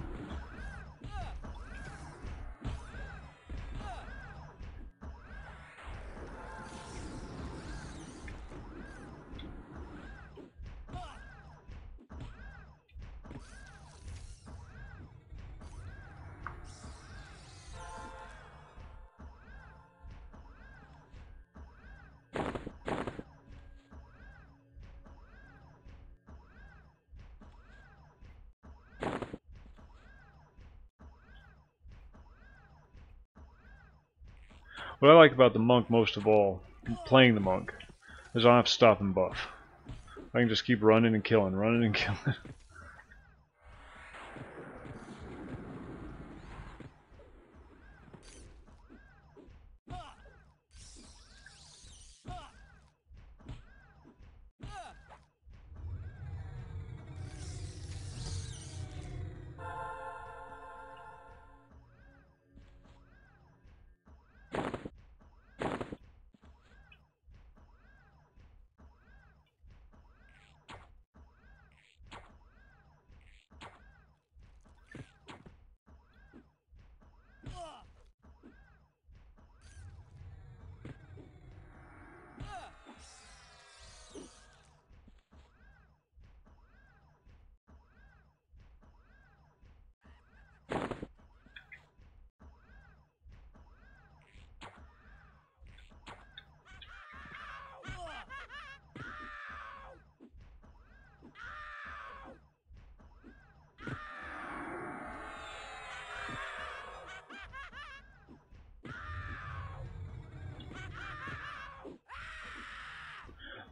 What I like about the monk most of all, playing the monk, is I don't have to stop and buff. I can just keep running and killing, running and killing.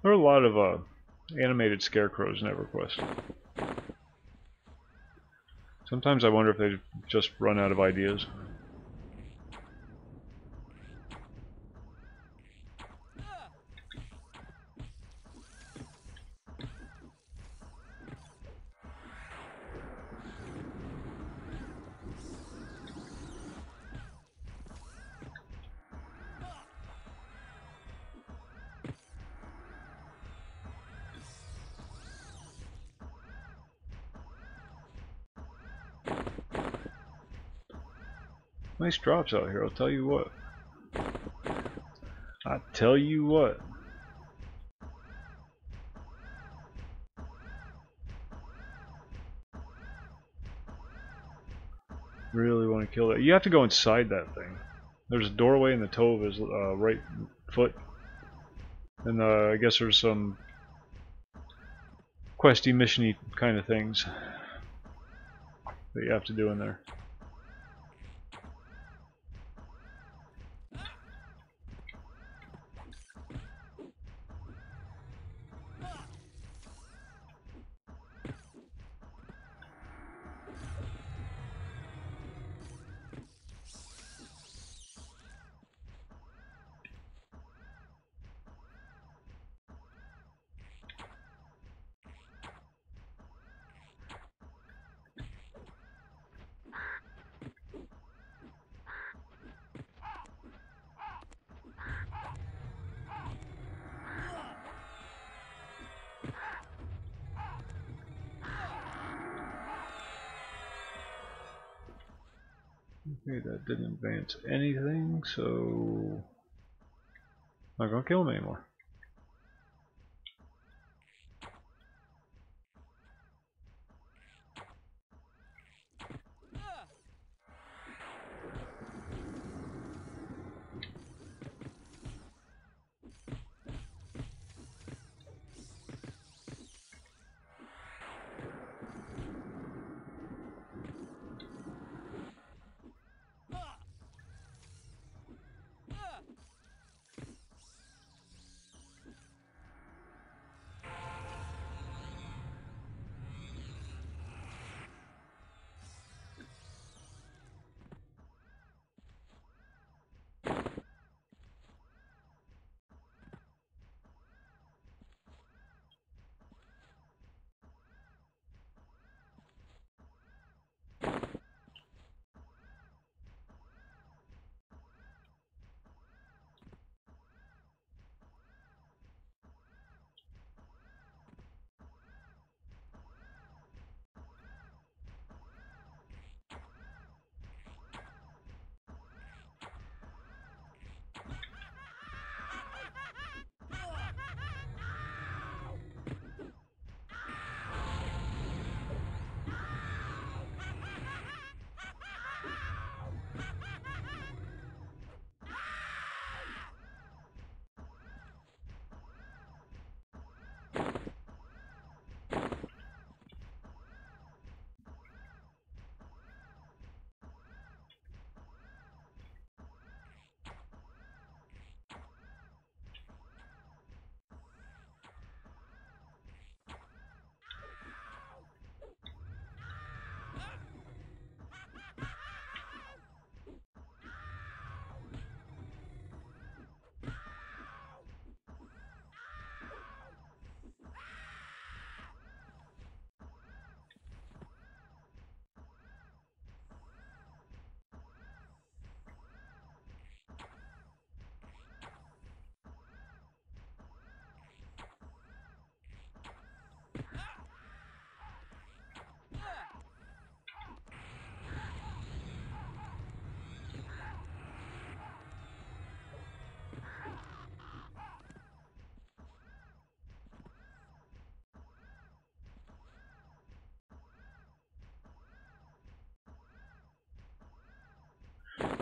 There are a lot of animated scarecrows in EverQuest. Sometimes I wonder if they just run out of ideas. Nice drops out here, I'll tell you what. I tell you what. Really want to kill that. You have to go inside that thing. There's a doorway in the toe of his right foot. And I guess there's some questy, missiony kind of things that you have to do in there. Okay, that didn't advance anything, so I'm not gonna kill him anymore.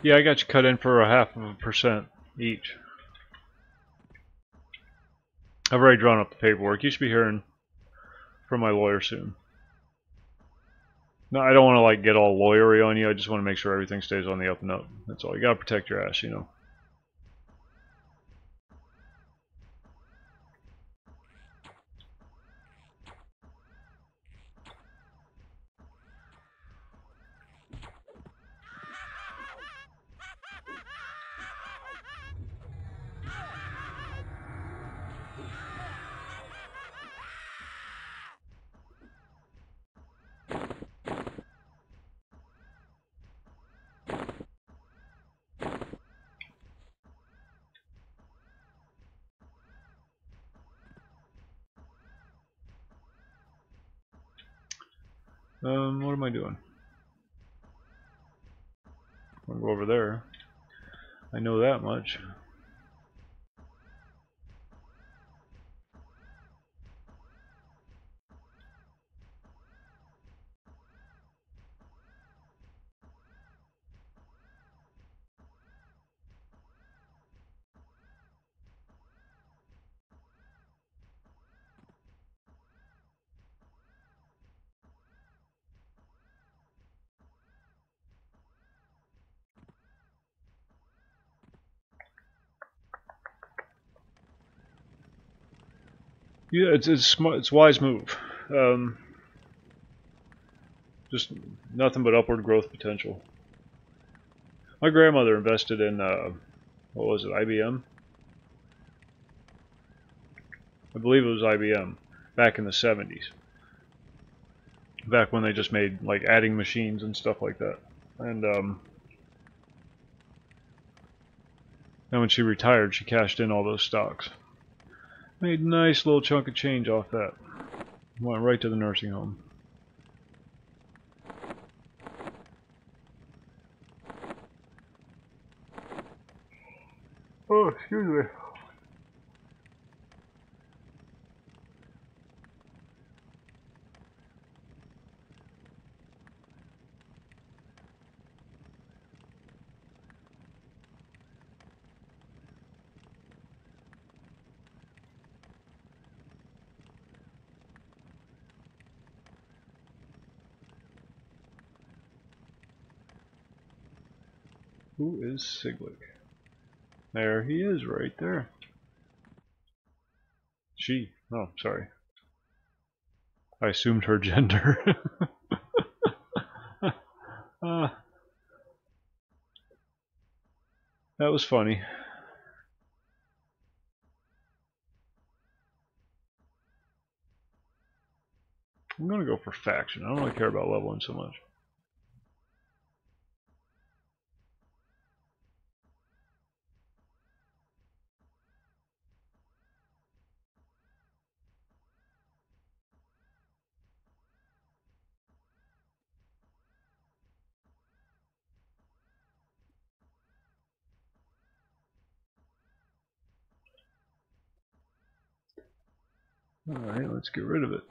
Yeah, I got you cut in for 0.5% each. I've already drawn up the paperwork. You should be hearing from my lawyer soon. No, I don't want to like get all lawyery on you. I just want to make sure everything stays on the up and up. That's all. You gotta protect your ass, you know. What am I doing? I'm gonna go over there. I know that much. Yeah, it's smart. It's a wise move. Just nothing but upward growth potential. My grandmother invested in what was it, IBM? I believe it was IBM back in the 70s. Back when they just made like adding machines and stuff like that. And then when she retired, she cashed in all those stocks. Made a nice little chunk of change off that. Went right to the nursing home. Oh, excuse me. Who is Siglik? There he is, right there. She. Oh, sorry. I assumed her gender. uh, that was funny. I'm gonna go for faction. I don't really care about leveling so much. Alright, let's get rid of it.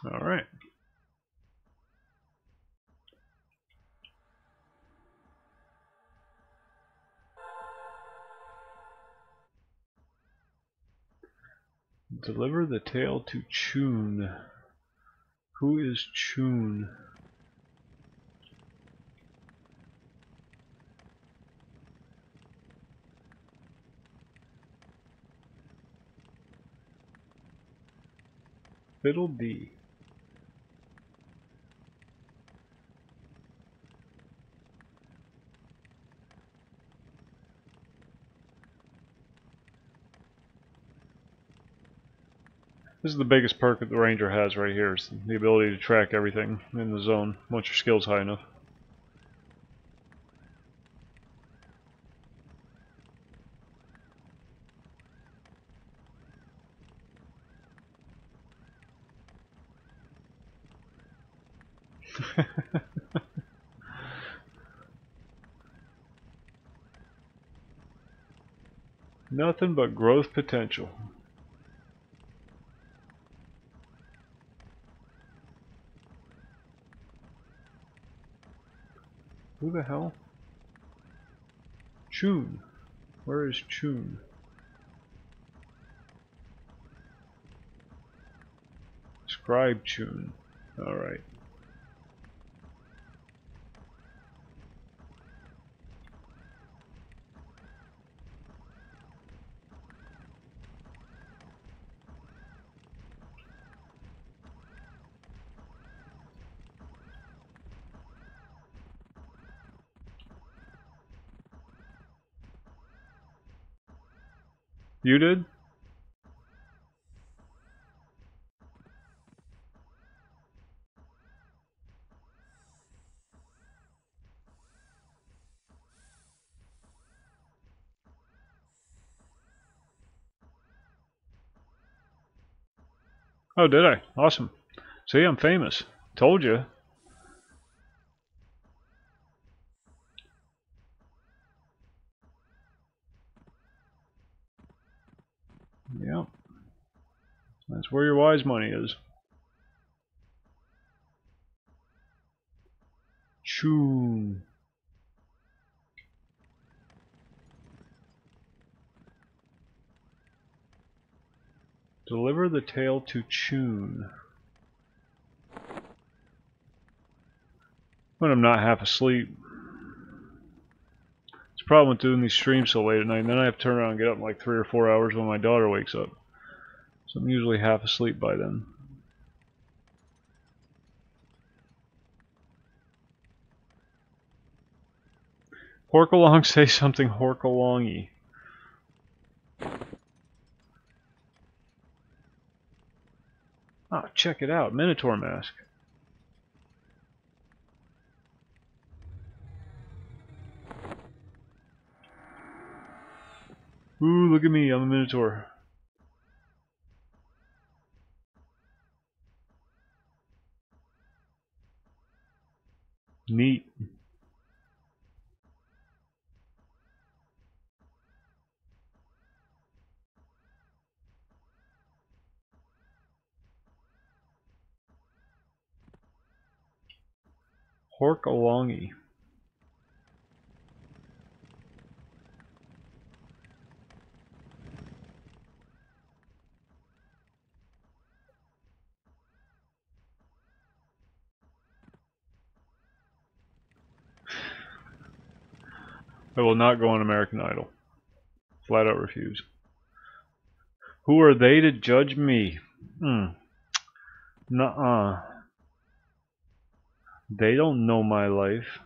Alright. Deliver the tale to Chun. Who is Chun? Fiddle D. This is the biggest perk that the ranger has right here, is the ability to track everything in the zone once your skill's high enough. Nothing but growth potential. Who the hell? Chun. Where is Chun? Scribe Chun. Alright. You did? Oh, did I? Awesome. See, I'm famous. Told you. Yep. That's where your wise money is. Chun. Deliver the tale to Chun. When I'm not half asleep. It's a problem with doing these streams so late at night, and then I have to turn around and get up in like 3 or 4 hours when my daughter wakes up. So I'm usually half asleep by then. Horkalong, say something horkalongy. Ah, check it out. Minotaur mask. Ooh, look at me. I'm a Minotaur. Neat. Horkalongy. I will not go on American Idol. Flat out refuse. Who are they to judge me? Nuh-uh. They don't know my life.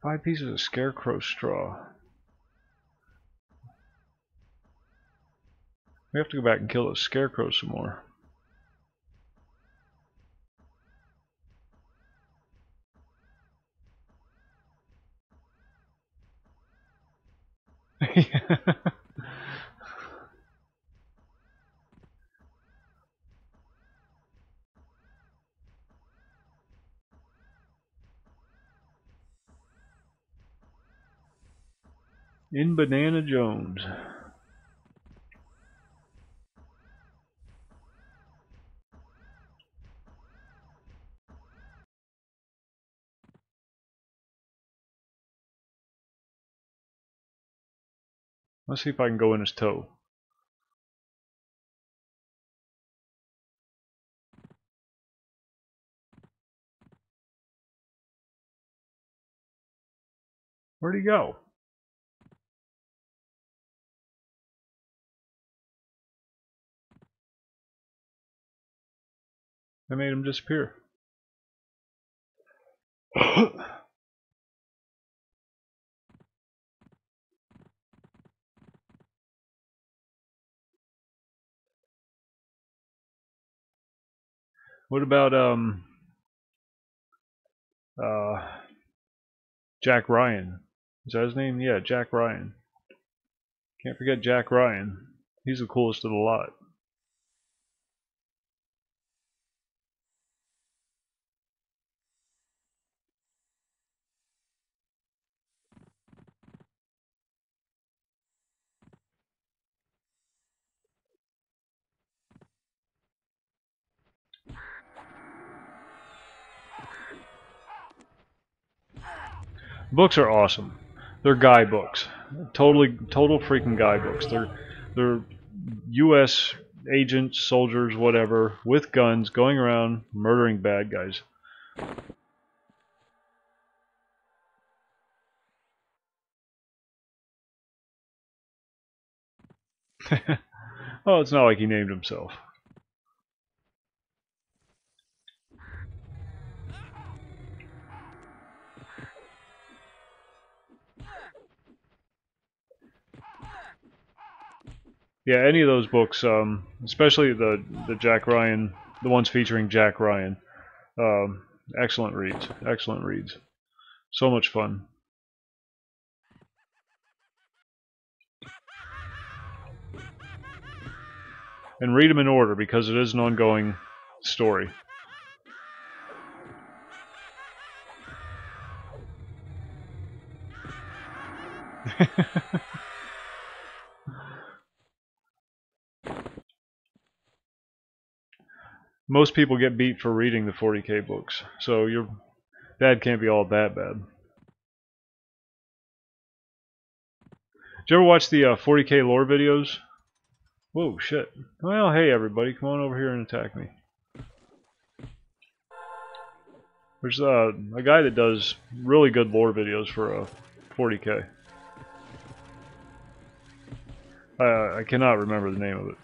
Five pieces of scarecrow straw. We have to go back and kill those scarecrows some more. In Banana Jones. Let's see if I can go in his toe. Where'd he go? I made him disappear. What about uh Jack Ryan? Is that his name? Yeah, Jack Ryan. Can't forget Jack Ryan. He's the coolest of the lot. Books are awesome. They're guy books. Total freaking guy books. They're U.S. agents, soldiers, whatever, with guns, going around murdering bad guys. Oh, it's not like he named himself. Yeah, any of those books, especially the Jack Ryan, the ones featuring Jack Ryan, um, excellent reads. Excellent reads. So much fun. And read them in order because it is an ongoing story. Most people get beat for reading the 40K books, so your dad can't be all that bad. Did you ever watch the 40K lore videos? Whoa, shit. Well, hey everybody, come on over here and attack me. There's a guy that does really good lore videos for 40K. I cannot remember the name of it.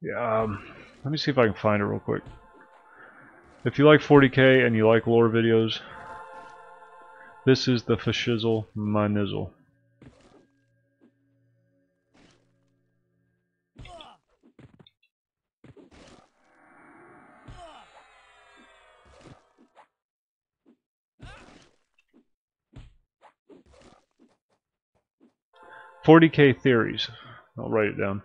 Yeah, let me see if I can find it real quick. If you like 40K and you like lore videos, this is the fashizzle my nizzle. "40K theories." I'll write it down.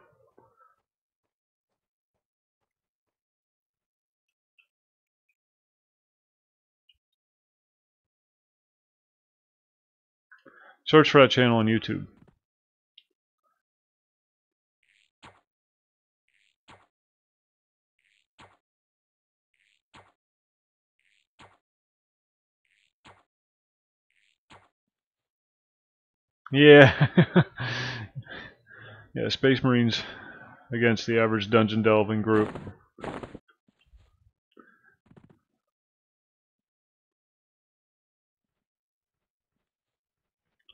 Search for that channel on YouTube. Yeah. Yeah, Space Marines against the average dungeon delving group.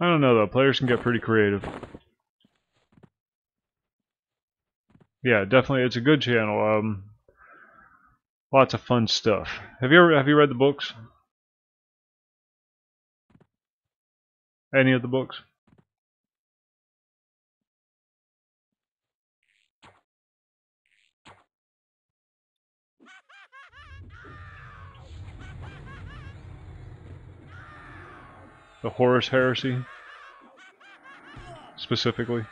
I don't know though, players can get pretty creative. Yeah, definitely, it's a good channel. Lots of fun stuff. Have you read the books? Any of the books? The Horus Heresy, specifically.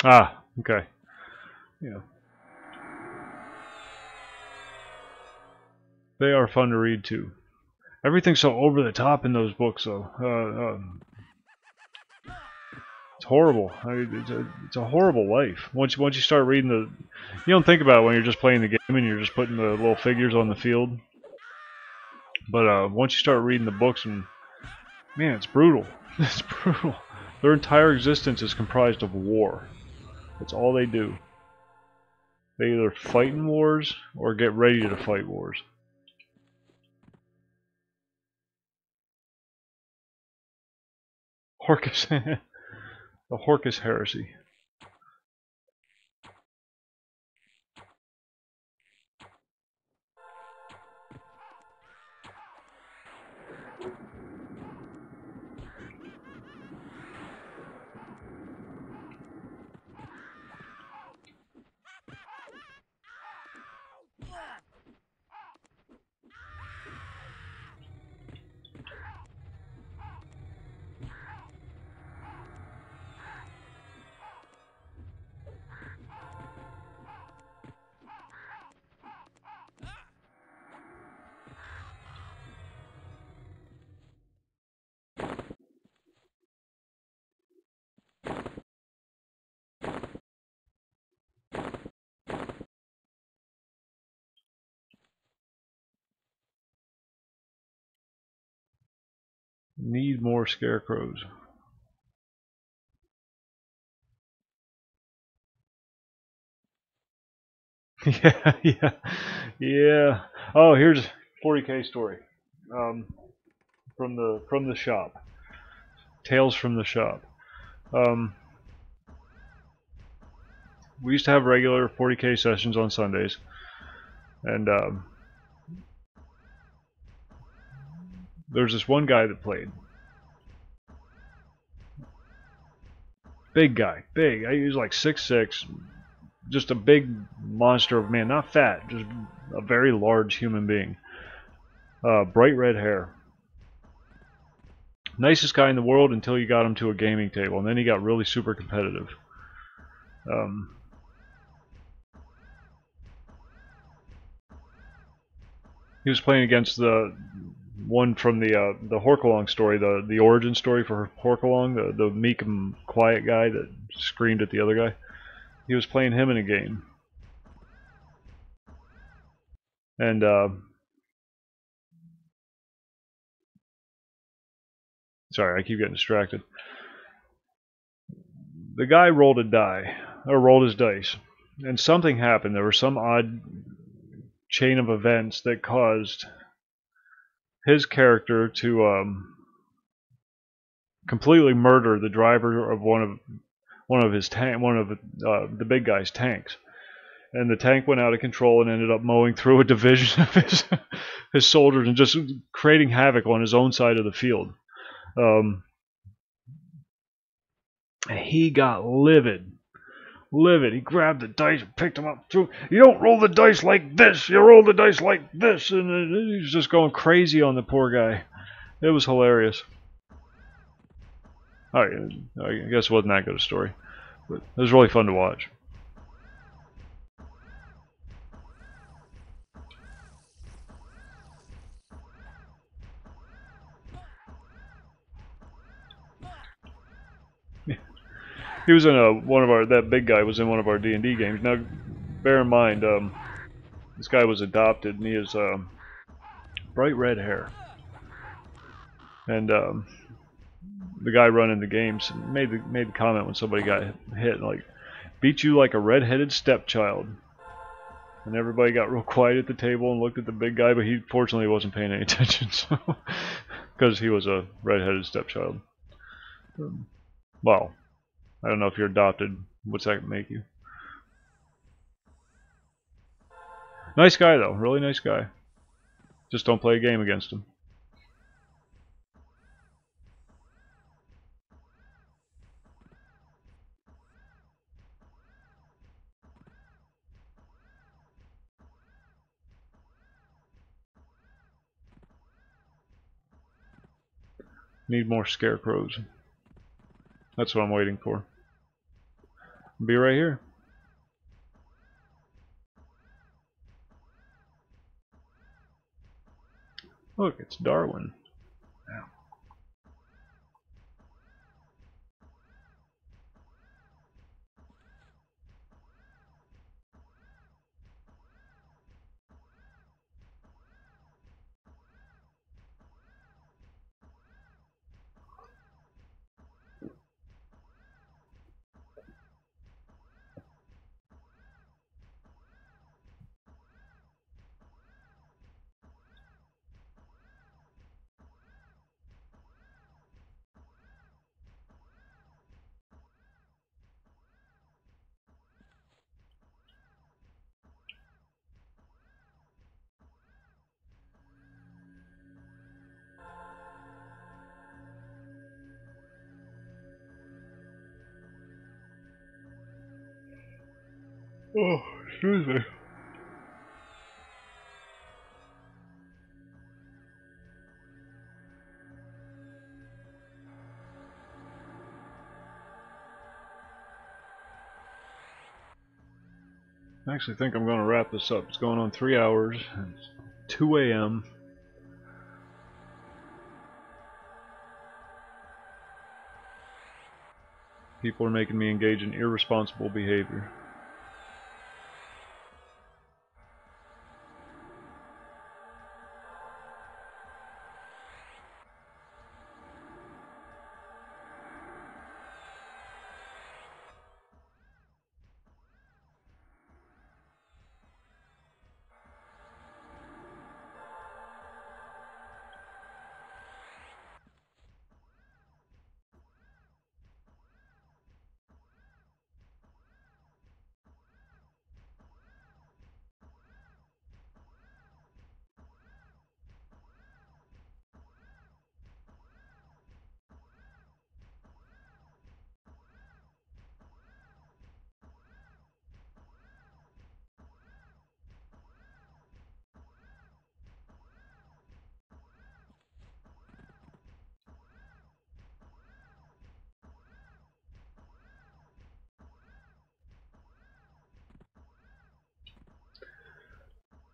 Ah, okay. Yeah. They are fun to read too. Everything's so over the top in those books, though. It's horrible. I mean, it's a horrible life. Once you start reading you don't think about it when you're just playing the game and you're just putting the little figures on the field. But once you start reading the books, and man, it's brutal. It's brutal. Their entire existence is comprised of war. That's all they do. They either fight in wars or get ready to fight wars. Horcus, the Horcus heresy. Need more scarecrows. Yeah, yeah, yeah. Oh, here's a 40K story. Um, from the shop. Tales from the shop. Um, we used to have regular 40K sessions on Sundays, and there's this one guy that played. Big guy, big. He was like 6'6", just a big monster of man, not fat, just a very large human being. Bright red hair. Nicest guy in the world until you got him to a gaming table, and then he got really super competitive. Um, he was playing against the one from the Horkalong story, the origin story for Horkalong, the meek and quiet guy that screamed at the other guy. He was playing him in a game, and sorry, I keep getting distracted. The guy rolled a die, or rolled his dice, and something happened. There was some odd chain of events that caused his character to completely murder the driver of one of the big guy's tanks. And the tank went out of control and ended up mowing through a division of his soldiers and just creating havoc on his own side of the field. He got livid. Livid. He grabbed the dice and picked them up. You don't roll the dice like this. You roll the dice like this. And he was just going crazy on the poor guy. It was hilarious. I guess it wasn't that good a story, but it was really fun to watch. He was in that big guy was in one of our D&D games. Now, bear in mind, this guy was adopted, and he has bright red hair. And the guy running the games made the comment when somebody got hit, like, beat you like a red-headed stepchild. And everybody got real quiet at the table and looked at the big guy, but he fortunately wasn't paying any attention, so because he was a red-headed stepchild. Well, I don't know if you're adopted. What's that make you? Nice guy though, really nice guy. Just don't play a game against him. Need more scarecrows. That's what I'm waiting for. Be right here. Look, it's Darwin. Wow. Oh, excuse me. I actually think I'm going to wrap this up. It's going on 3 hours. It's 2 a.m. People are making me engage in irresponsible behavior.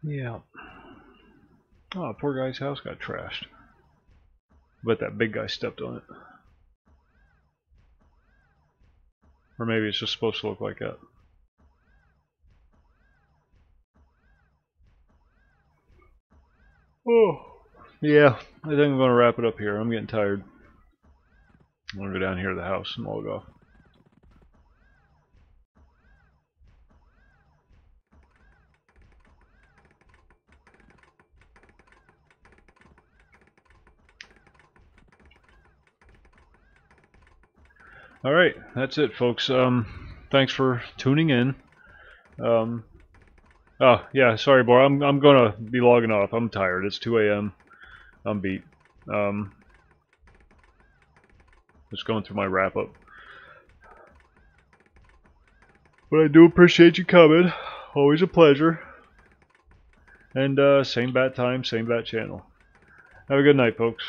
Yeah. Oh, poor guy's house got trashed. But that big guy stepped on it. Or maybe it's just supposed to look like that. Oh. Yeah, I think I'm going to wrap it up here. I'm getting tired. I'm going to go down here to the house and log off. Alright, that's it, folks. Thanks for tuning in. Oh, yeah, sorry, Boar. I'm gonna be logging off. I'm tired. It's 2 a.m. I'm beat. Just going through my wrap-up. But I do appreciate you coming. Always a pleasure. And, same bat time, same bat channel. Have a good night, folks.